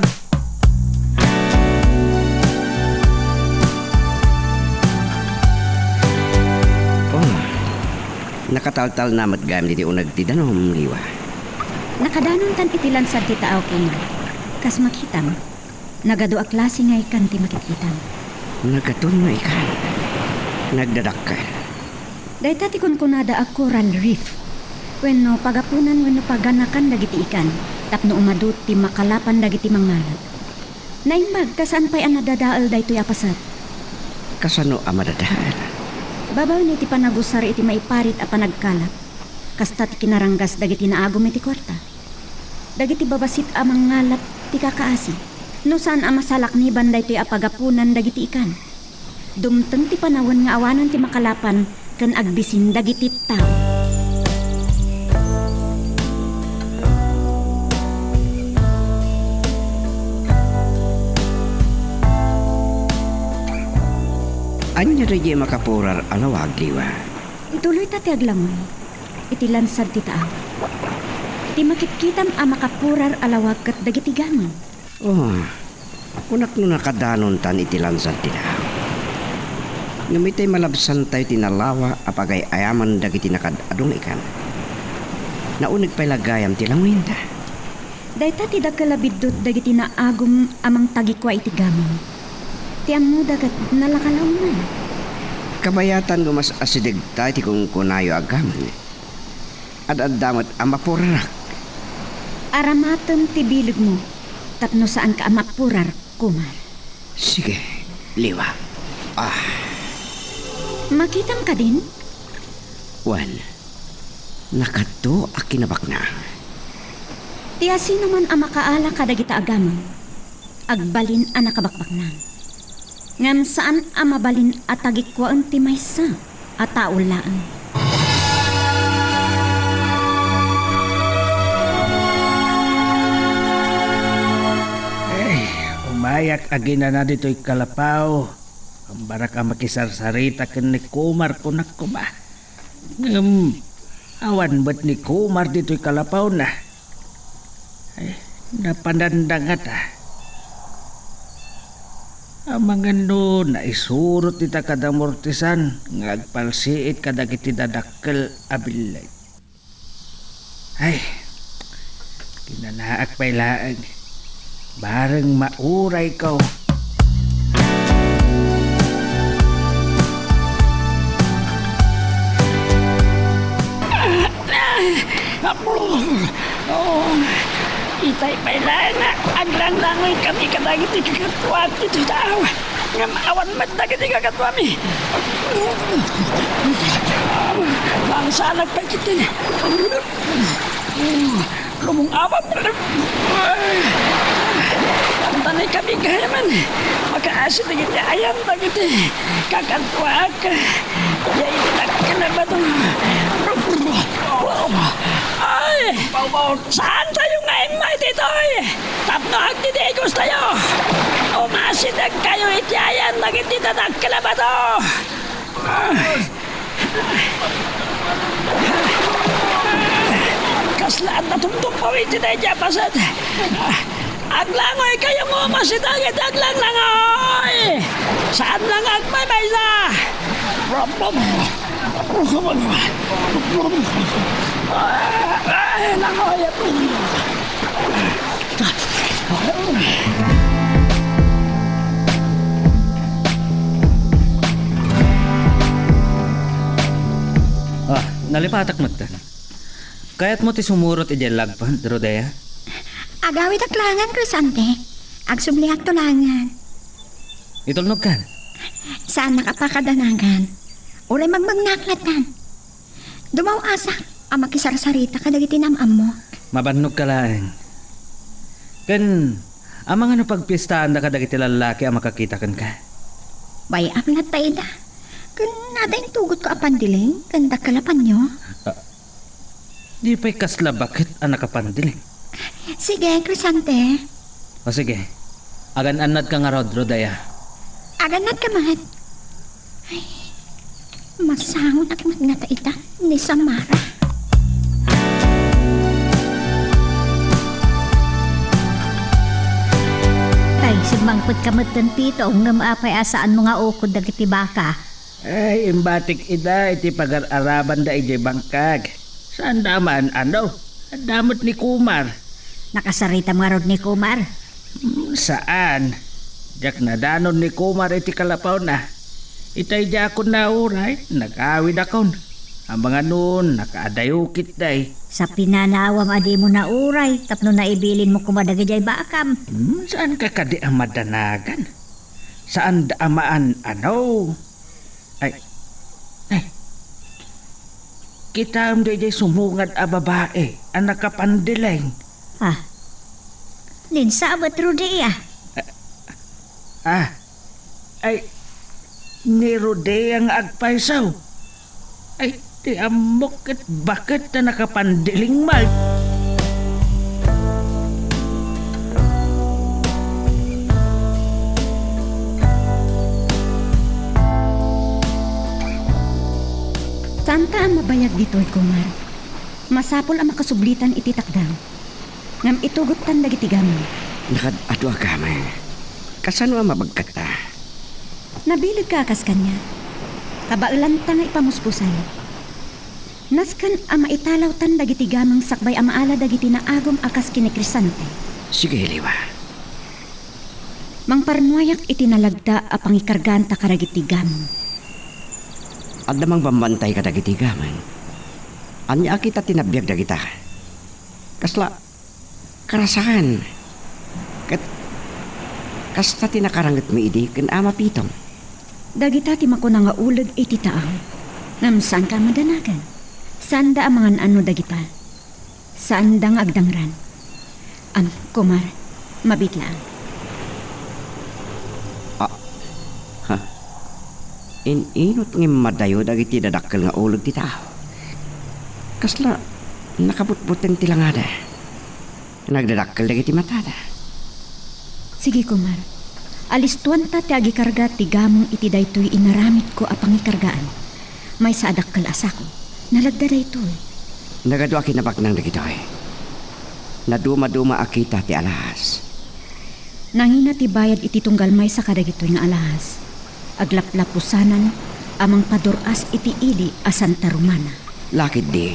Nakataltal namat gam diti unag ti danom liwa. Nakadanon tan itilan sa titaaw Kumar. Kas makitam, nagado a klase nga ikan ti makikitam. Nagatun nga ikan. Nagdadakkel. Dahil tati kun kunada a coral reef. Wenno pagapunan wenno paganakan dagiti ikan. Tapno umadut ti makalapan dagiti mangalat. Naimbag kasaan pa'y anadadaal daytoy apasat. Kasano amadadaan? Babaw ni ti panagusar iti maiparit a panagkalap. Kasta ti kinaranggas dagiti naagom iti kwarta. Dagiti babasit a mangalap ti kakaasi. No saan a masalak ni banday to'y apagapunan dagiti ikan. Dumteng ti panawan nga awanan ti makalapan kan agbisin dagiti tao. Anya rin makapurar alawag liwa. Ituloy tati aglamoy. Iti lansad ti tao. Iti makitkitam a makapurar alawag kat dagiti gaman. Kunak no nakadanon tan iti lansad ti tao. Ngamitay malabsan tayo tinalawa apagay ayaman dagiti nakadadong ikan. Naunig pa'y lagayam ti langwinda. Dahita ti dagkalabidot dagiti naagom amang tagikwa iti gaman. Ti amu dagat nalakalaw na. Kabayatan gumas asidig tayo ti kung kunayo agaman. Ad-addamat amapurar. Aramatan ti bilig mo. Tapno saan ka amapurar, Kumar. Sige, liwa. Makitam ka din? Wan, nakato a kinabak na. Ti asino man ang makaala kadagita agaman. Agbalin ang nakabakbak na. Ngam saan ang mabalin at tagikwaan ti maysa at taulaan. Umayak agina na dito'y kalapaw. Ang barak ang makisarsarita kan ni Kumar kunak ko ba? Awan ba't ni Kumar dito'y kalapaw na? Napandandangat Ang mga no, naisurot ita kada mortisan, ngagpalsiit kada kiti dadakkel abilay. Ay, kinanaak pa'y laag. Bareng mauray ko. Itay pa'y laag na aglang-langoy kami kadagit ikakatwa at ito tao. Nga maawan mat dagit ikakatwa mi. Langsanag pa kitin. Lumong awam. Ang tanay kami gayaman. Makaasi dagit ayan dagit kakatwa ka. Yay ka na ba ito? Ay! Saan tayo ngayon may titoy? Tapno agdidegos tayo. Umasidag kayo itiayan naging titadag ka na ba ito? Kaslaan na tumtumpawin si tayo dyan pasad. Aglangoy kayo mo masitagit aglang-langoy. Saan lang agmamaysa? Langoy. Nalipatak mo tan. Kaya't mo ti sumurot ijay lagpan, Rodea? Agawit aklangan, Crisante. Agsublihat tulangan. Itulnog kan? Saan nakapakadanagan? Uray magmagnaknatan. Dumaw asak ang makisarsarita kadagiti namam mo. Mabannog ka lang. Kan, ang mga napagpistahan na kadagiti lalaki ang makakita kan ka. Bayam na tayo da. Kan natin tugot ko apandiling, kanda kalapan nyo. Di pa'y kasla bakit ang nakapandiling. Sige, Crisante. O sige, agan-anad ka nga rod, Rodaya. Aganat ka man. Ay, masangon at magnataita ni Samara. Ay, simangpot kamatan pito, nga maapay asaan mga ukod dagiti baka. Ay, imbatik ida, iti pagar-araban da ijay bangkag. Saan daman, ano? Ang damot ni Kumar. Nakasarita mga rod ni Kumar. Saan? Jak na danon ni Kumar iti kalapaw na. Itay di ako na uray, nag-awid akon. Ang mga nun, nakaadayukit day. Sa pinanawam adi mo na uray, tapno na ibilin mo kumadagajay bakam. Saan ka kadi ang madanagan? Saan daamaan ano? Ay, kita ang di sumungad a babae, ang nakapandiling. Ah, ninsabot Rodea. Ay, ni Rodea ang agpaisaw. Ay, di amok at bakit na nakapandiling mal? Santa ang mabayag dito'y Kumar. Masapol ang makasublitan iti takdaw. Ngam itugot tan dagiti gamon. Nakadadwa ka man. Kasano ang mabagkat ta? Nabilig ka akas kanya. Kabailan ta nga ipamuspusan. Naskan ang maitalaw tan dagiti gamang sakbay ang maala dagiti na agom akas kini Crisante. Sige, Liwa. Mang parnuayak itinalagda a pangikarganta karagiti gamon. At namang bambantay ka dagiti gaman. Anya kita tinabiyag dagita. Kasla, karasahan. Kasta tinakarangat mi idi ken ama pitong. Dagita ti makuna nga uleg iti taaw. Ngam saan ka madanagan? Sanda ang mga ano dagita? Saan dang agdangran? Kumar, mabitla. Inot ng madayo dagiti dadakkel nga uleg ti tao. Kasla, nakabutbuteng tilangada. Nagdadakkel dagiti matada. Sige, Kumar. Alis tuwan ta ti agikarga ti gamong iti daytoy inaramit ko a pangikargaan. May sa adakkel asako. Nalagda daytoy. Nagadwa kinabak ng dagitoy. Naduma-duma akita ti alas. Nangina ti bayad iti tunggal may sa kadagitoy nga alahas. Aglaplapusanan amang paduras iti ili a Santa Romana. Lakit di.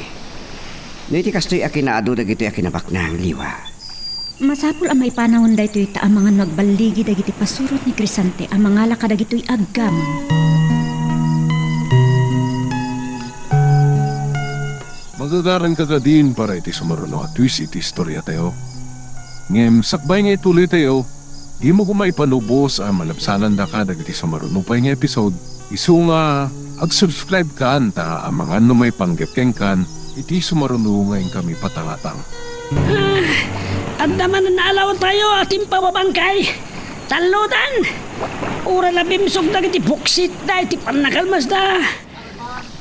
No iti kastoy akinaado dagito akinabaknang liwa. Masapul ang may panahon da ito'y taamangan magbaligi dagiti pasurot ni Crisante ang mga laka dagito'y aggamon. Magagaran ka din para iti sumaruno at twist iti istorya tayo. Ngem, sakbay nga ituloy tayo, di mo kumay panubos ang malabsanan da ka dagiti sumaruno pa nga episode. Isu nga, ag-subscribe ka anta ang mga may panggepkeng kan, iti sumaruno ngayon kami patangatang. At naman na naalawan tayo ating pababangkay. Taludan! Ura na bimsog na iti buksit da iti panakalmas da.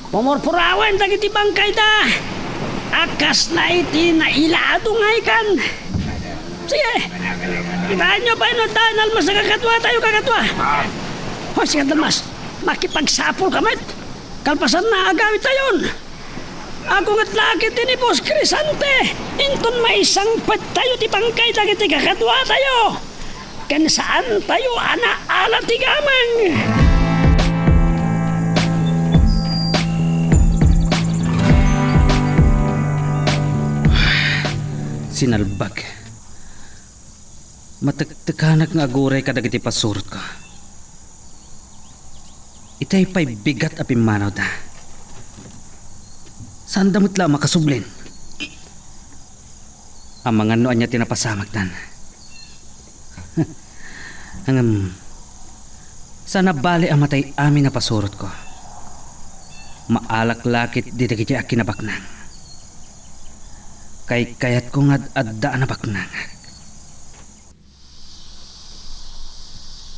Pumurpurawan da iti bangkay da. Akas na iti nailado nga ikan. Sige, ibahan nyo pa ino dahil almas na kakatwa tayo kakatwa. O sige dalmas, makipagsapol kamat. Kalpasan na agawit tayon. Ako nga't lakit ni Boss Crisante. Inton maisang pat tayo ti bangkay dagiti kakadwa tayo. Kan saan tayo ana-ala ti gamang. Sinalbag. Matagtakanak nga aguray ka dagiti pasurot ko. Itay pa'y bigat a pimanaw da. Saan damot lang makasublin? Ang mga noan niya tinapasamagdan. Hanggang sana bali ang matay amin na pasurot ko. Maalaklakit di dagiti akinabaknang. Kay kayat ko nga addaan na baknang.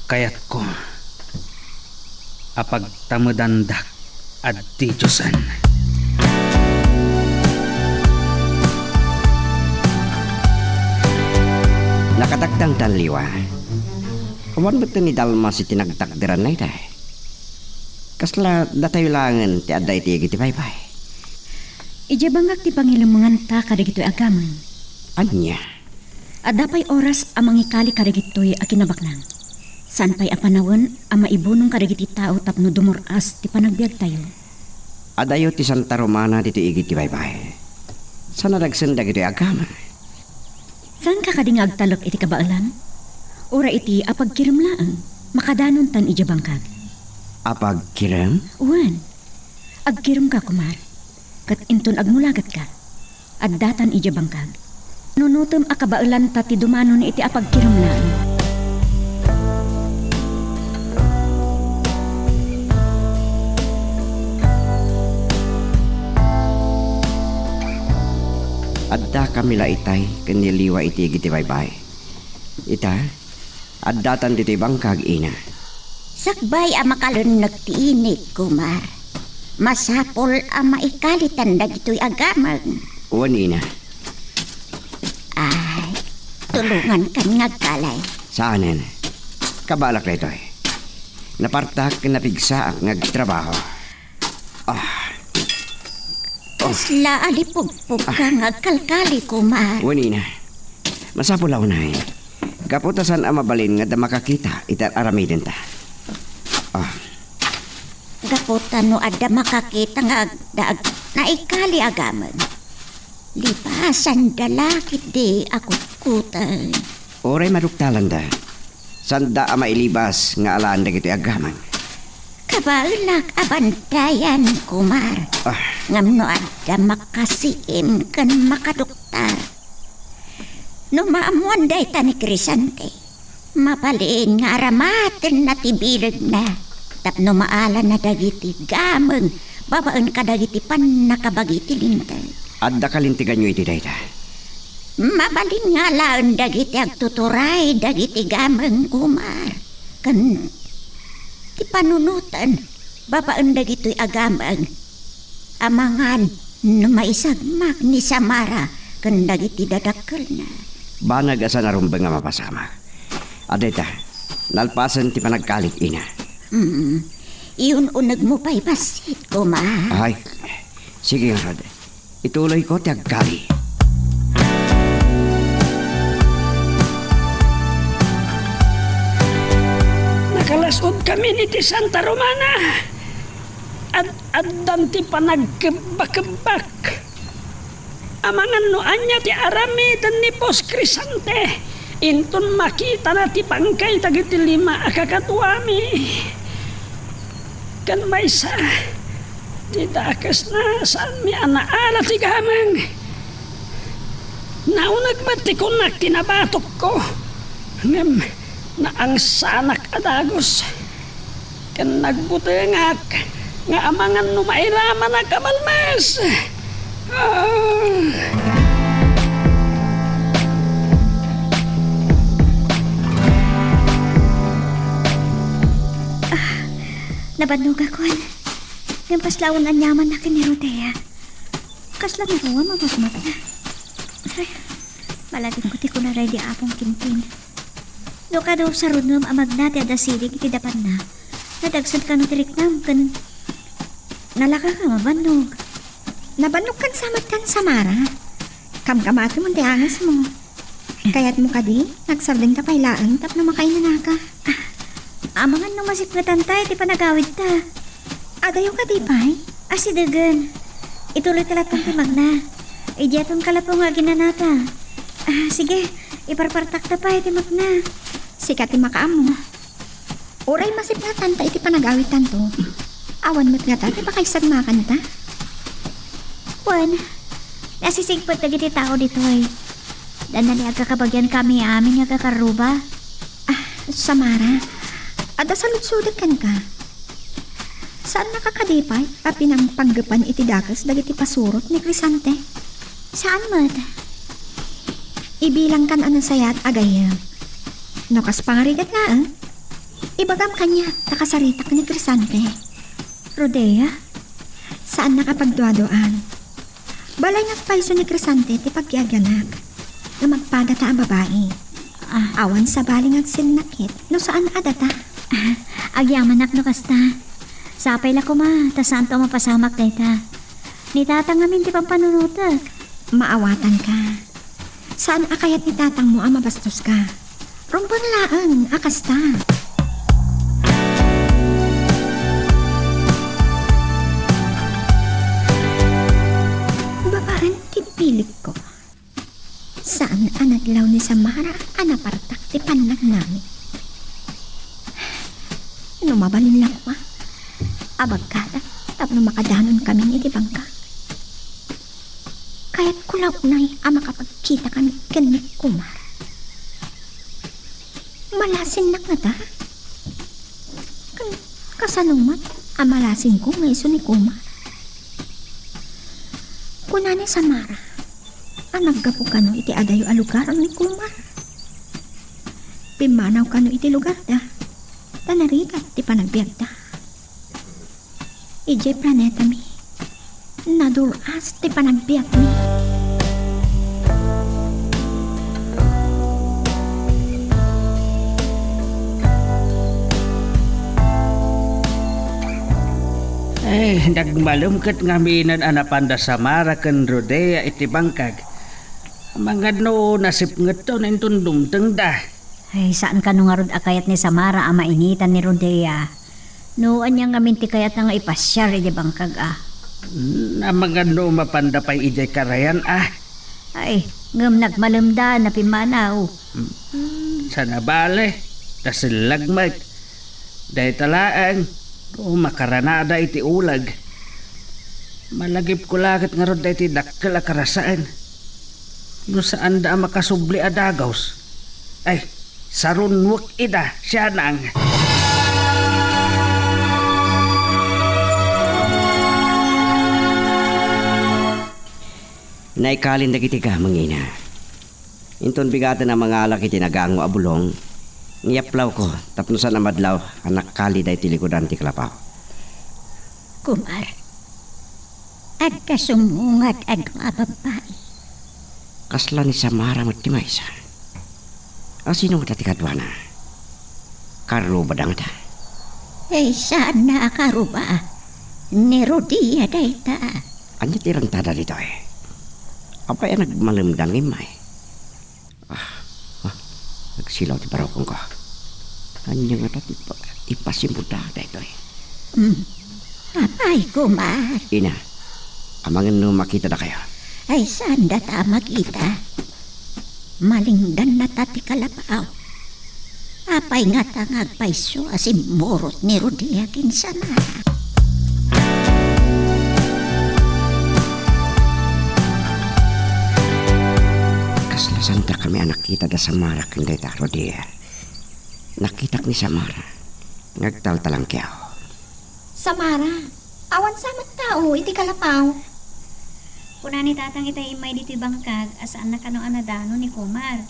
Kayat ko apag tamadandak at di Diyosan. Nakatagtang tanliwa. Kawan ba't ni Dalma si tinagtakdiran na ita? Kasla datayo langan ti aday ti iti baybay. Ije bangak ti pangilumangan ta kadagito'y agaman. Anya? Adapay oras ang mangikali kadagito'y akinabaklang. Saan pa'y apanawon ang maibunong kadagiti tao tapno dumuras ti panagbiag tayo. Adayo ti Santa Romana dito iti baybay. Sana dagsen dagiti agaman. Saan ka kading agtalok iti kabaalan? Ura iti apagkirimlaan, makadanon tan ije bangkag. Apag kiram? Uwan, agkirim ka kumar. Kat inton agmulagat ka. Addatan ije bangkag. Nunutom a kabaalan ta ti dumanon iti apagkirimlaan. Adda kamila itay kaniliwa iti iti baybay. Ita, addatan dito'y bangkag ina. Sakbay ang makalun nagtiinig, kumar. Masapol ang maikalitan na gito'y agamang. Uwan ina. Ay, tulungan kan ngagkalay. Saanen? Kabalak na ito'y. Napartak napigsa ang ngagtrabaho. Kasla alipugpug ka ngagkalkali, kumar. Uwan ina. Masapulaw na eh. Kaputasan ang mabalin nga da makakita itar aramidin ta. Gaputan no adda makakita nga agdag na ikali agamang. Lipasan dalakit di ako kutay. Oray maruktalan da. Sanda ang mailibas nga alaan da gito'y agaman. Kabalak abantayan, kumar. Ngamno adda makasiim kan makaduktar. No maamuan day ta ni Crisante. Mapaliin nga aramaten na tibilag na. Tapno maala na dagiti gamang. Babaan ka dagiti pan nakabagiti lintay. Adda kalintigan nyo iti dayta. Mabalin nga laon dagiti agtuturay dagiti gamang, kumar. Kan ti panunutan. Babaan dagito'y agamang. Amangan no maisagmak ni Samara kan dagiti dadakkel na. Banag asa narumbang nga mapasama. Adeta, nalpasan ti panagkalit ina. Iyon unag mo pa'y basit, kumar. Ay, sige nga, Rod. Ituloy ko ti agkali. nasod kami ni ti Santa Romana. Addan ti panagkebak-kebak. Amangan no anya ti aramidan ni Pos Crisante. Inton makita na ti pangkay dagiti 5 akakatuami. Kan maysa, ti dakas na saan mi anaala ti gamang. Naunag ba't ti kunak tinabatok ko. Ngem na ang sanak adagos. Kan nagbutengak nga amangan no mairaman na kamalmas. Nabadnog ako. Yung paslawon ang yaman na ni Rodea. Kasla na ruwa mamagmat na. Ay, malagin ko ti ko na ray di apong kintin. Do ka daw sa runum amag na ti adasilig iti dapan na. Nadagsad ka no tiriknam kan. Nalaka ka mabandog. Nabandog kan samad kan Samara. Kamkamati mo ti angas mo. Kaya't mo ka di, nagsarding ka pailaan tapno makain na ka. Amangan no masiklatan tayo, ti panagawid ta. Adayo ka di pa'y? Asidagan. Ituloy talatong ti magna. Idiaton kalapo nga ginanata. Sige, iparpartak ta pa'y ti magna. Sikat ti makaam mo. Oray masiklatan ta iti panagawid tanto. Awan mo't nga ta, ti pakaisag makanta. Juan, nasisigpot na giti tao dito ay. Danali agkakabagyan kami amin nga kakaruba. Samara. Ada sa lutsudat kan ka. Saan nakakadipay? Pinang panggapan iti dakas dagiti pasurot ni Crisante. Saan mo? Ibilang kan anong sayat agayam. Nokas pangarigat na Ibagam kanya takasaritak ni Crisante. Rodea? Saan nakapagduadoan? Balay nagpaiso ni Crisante ti pagkiaganak na magpadata ang babae. Awan sa baling at sinakit no saan adata? Agyaman no kasta. Sapay la ko ma, ta saan to mapasamak day ta. Ni tatang amin ti pampanunutak. Maawatan ka. Saan akayat ni tatang mo ang mabastos ka? Rumbon laan, akasta. Babaan tipilik ko. Saan anadlaw ni Samara anapartak ti panag namin? Mabalin lang pa. Abagkada, tapno makadanon kami ni Dibangka. Kaya't kulaw unay ang makapagkita kami kan ni Kumar. Malasin na nga ta. Kasanumat, ang malasin ko ngayon ni Kumar. Kuna ni Samara, ang naggapo ka no iti adayo alugaran ni Kumar. Pimanaw ka no iti lugar da. Tanarigat ti panagbiag da. Ije planeta mi. Naduras ti panagbiag mi. Nagmalumkat nga minan anapanda Samara ken Rodea iti bangkag. Mangad no nasipnget to nintun dumteng da. Ay, saan ka nung arod akayat ni Samara ang mainitan ni Rodea? Noon niyang aminti kayat nga ipasyar iti bangkag Namangad no mapanda pa'y ijay karayan Ay, ngam nagmalumda na pimanaw. Sana bale, dasilagmag. Dahil talaan, makaranada iti ulag. Malagip ko lakit nga rod iti dakkel akarasaan. No saan da makasubli adagaws. Ay, sarunwak ida siya nang. Naikalin dagiti ka, mangina. Inton bigatan na mga alak iti nagaango abulong, ngiyaplaw ko, tapno sa namadlaw, anak kali da iti likodan ti kalapaw. Kumar, agkasungungat at mga babae. Kasla ni Samara mo ti maysa. Sino mo tati kadwa na? Karo ba dang ta? Saan na akaruba? Ni Rodia dayta. Anya tirang tada dito Apa yan nagmalamdang imay? Nagsilaw ti parokong ko. Anya nga ipasimuda daytoy. Apay, kumar. Ina, amangan no makita na kayo. Ay, saan data makita? Malingdan na tati kalapaw. Apay nga tangag paiso asim morot ni Rodia kinsama. Kaslasan ta kami anak kita da Samara kanday ta Rodia. Nakitak ni Samara. Ngagtal-talang kyaw. Samara, awan samat tao, iti kalapaw. Kuna ni tatang itay imay dito'y bangkag, asaan na kano anadano ni Kumar.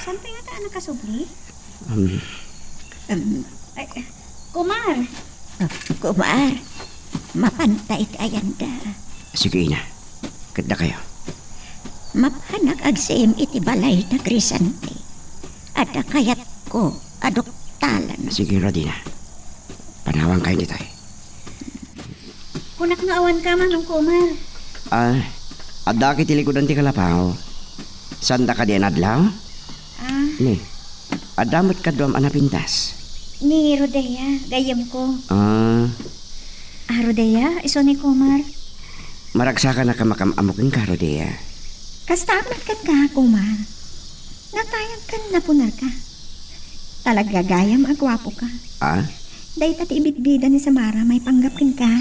Saan pa nga taan nakasubli? Ay, Kumar! Kumar, mapantay tayan da. Sige ina, kada kayo. Mapanak agsim iti balay na Crisante. Ada kayat ko adoktalan. Sige Rodina, panawang kayo dito. Kunak nga awan ka man ng Kumar. Adda kitilikudan ti kalapaw. Sanda ka diyan adlaw? Ni, adamot ka doam anapintas. Ni Rodea, gayam ko. Rodea, iso ni Kumar. Maragsa ka na ka makamamukin ka, Rodea. Kastamat kan ka, kumar. Natayang kan na punar ka. Talaga gayam agwapo ka. Day tati ibitbida ni Samara, may panggapin ka.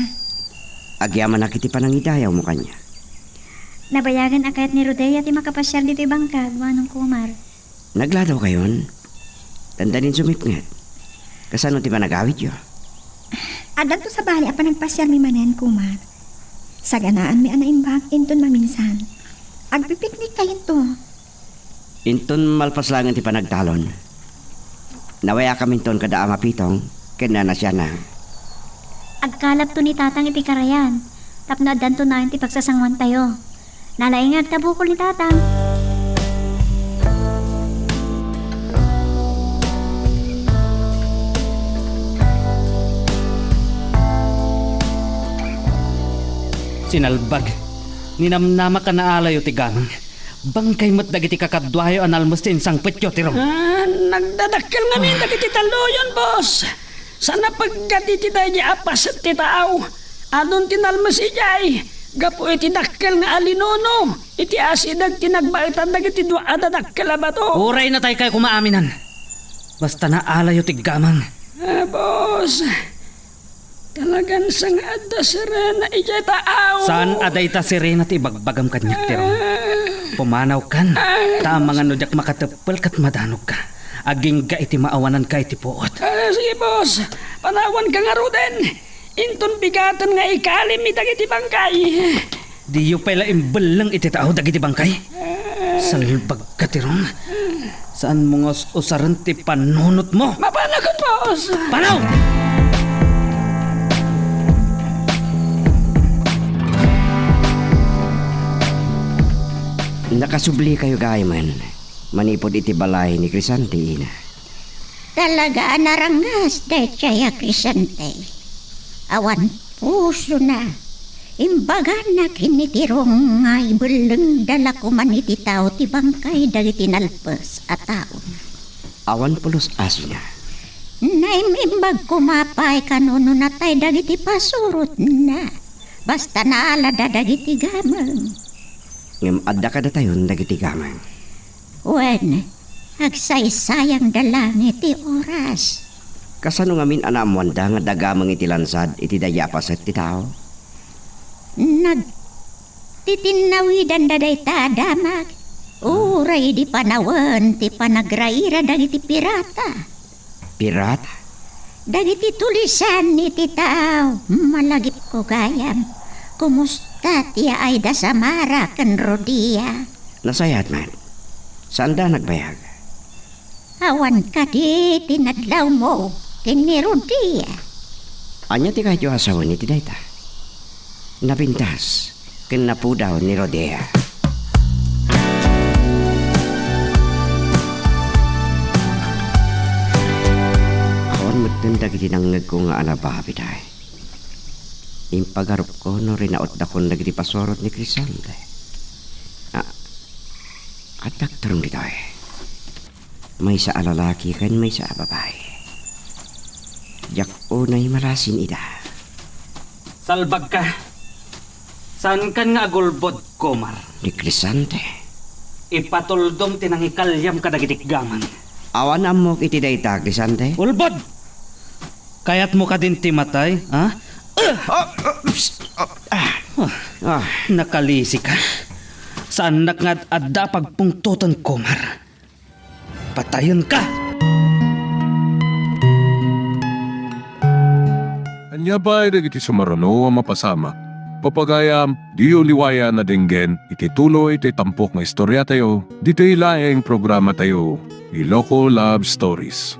Agyaman na kiti panangidayaw mo kanya. Nabayagan akayat ni Rodea ti makapasyal dito'y bangkag, manong Kumar. Nagladaw kayon. Dandanin sumipngat. Kasano ti panagawid yo? Adan to sa bali apa nagpasyal mi manen, kumar. Sa ganaan mi anaimbag, inton maminsan. Agpipiknik kayin to. Inton malpaslangan ti panagtalon. Nawaya kaminton kada amapitong, kena na siya na. Agkalap to ni tatang iti karayan. Tapno adan to na ti pagsasangwan tayo. Nalaing agtabukol ni tatang. Sinalbag. Ninamnama ka na alayo ti gamang. Bangkay mo't dagiti kakadwayo analmos ti insang petyo ti rom. Nagdadakkel nga min dagiti taloyon, boss. Sana pagkat iti dahi apas at ti tao. Adon tinalmos ijay. Gapo iti dakkel nga alinono. Iti asidag tinagbaitan dagiti dua adadakkel abato. Uray na tayo kay kumaaminan. Basta na alayo ti gamang. Boss. Talagang sang adda sirena ijay taaw. Saan aday ta sirena ti bagbagam kanyak ti ron? Pumanaw kan, tama nga nudyak makatapal kat madanog ka. Aging ga iti maawanan ka iti puot. Sige boss, panawan ka nga ruden. Inton bigatan nga ikalim itag iti bangkay. Diyo pala imbelang iti tao dagiti bangkay. Salbag ka ti ron. Saan mo nga usaran ti panunot mo? Mapanagot boss! Panaw! Nakasubli kayo gayman. Manipod iti balay ni Crisante ina. Talaga narangas day siya Crisante. Awan puso na. Imbagan na kinitirong nga ibuleng dala ko man iti tao ti bangkay dagiti nalpes at taon. Awan pulos asina. Naimimbag kumapay kanuno na tay dagiti pasurot na. Basta naalada dagiti gamang. Ngam adda ka datayon dagiti gamang. Wen, agsaysayang dalang iti oras. Kasano ngamin anamwanda nga dagamang iti lansad iti dayapas at ti tao? Nagtitinawidan daday ta damag. Uray di panawan ti panagraira dagiti pirata. Pirata? Dagiti tulisan iti tao. Malagip ko gayam. Kumusta tiya ay da Samara ken Rodia? Nasayat man. Saan da nagbayag? Awan ka di tinadlaw mo kini Rodia. Anya ti kayo asawa ni Tidayta. Napintas ken napudaw ni Rodea. Awan magtindag itinangag ko nga anababiday. Impagarup ko no rinaot da kon dagiti pasorot ni Crisante. At daktarong dito May sa alalaki kan may sa babae. Jak unay marasin ida. Salbag ka. Saan kan nga agulbod, Komar? Ni Crisante. Ipatuldom tinangikalyam kadagitikgaman. Awan amok iti dayta, Crisante. Ulbod! Kayat mo ka din timatay, ha? Nakalisi ka. Saan nakngad adda pagpungtutan, Komar? Patayon ka! Anya ba ay iti sumarano ang mapasama? Papagayam, di uliwaya na dinggen, iti tuloy iti tampok na istorya tayo, dito ilaing programa tayo, Iloko Love Stories.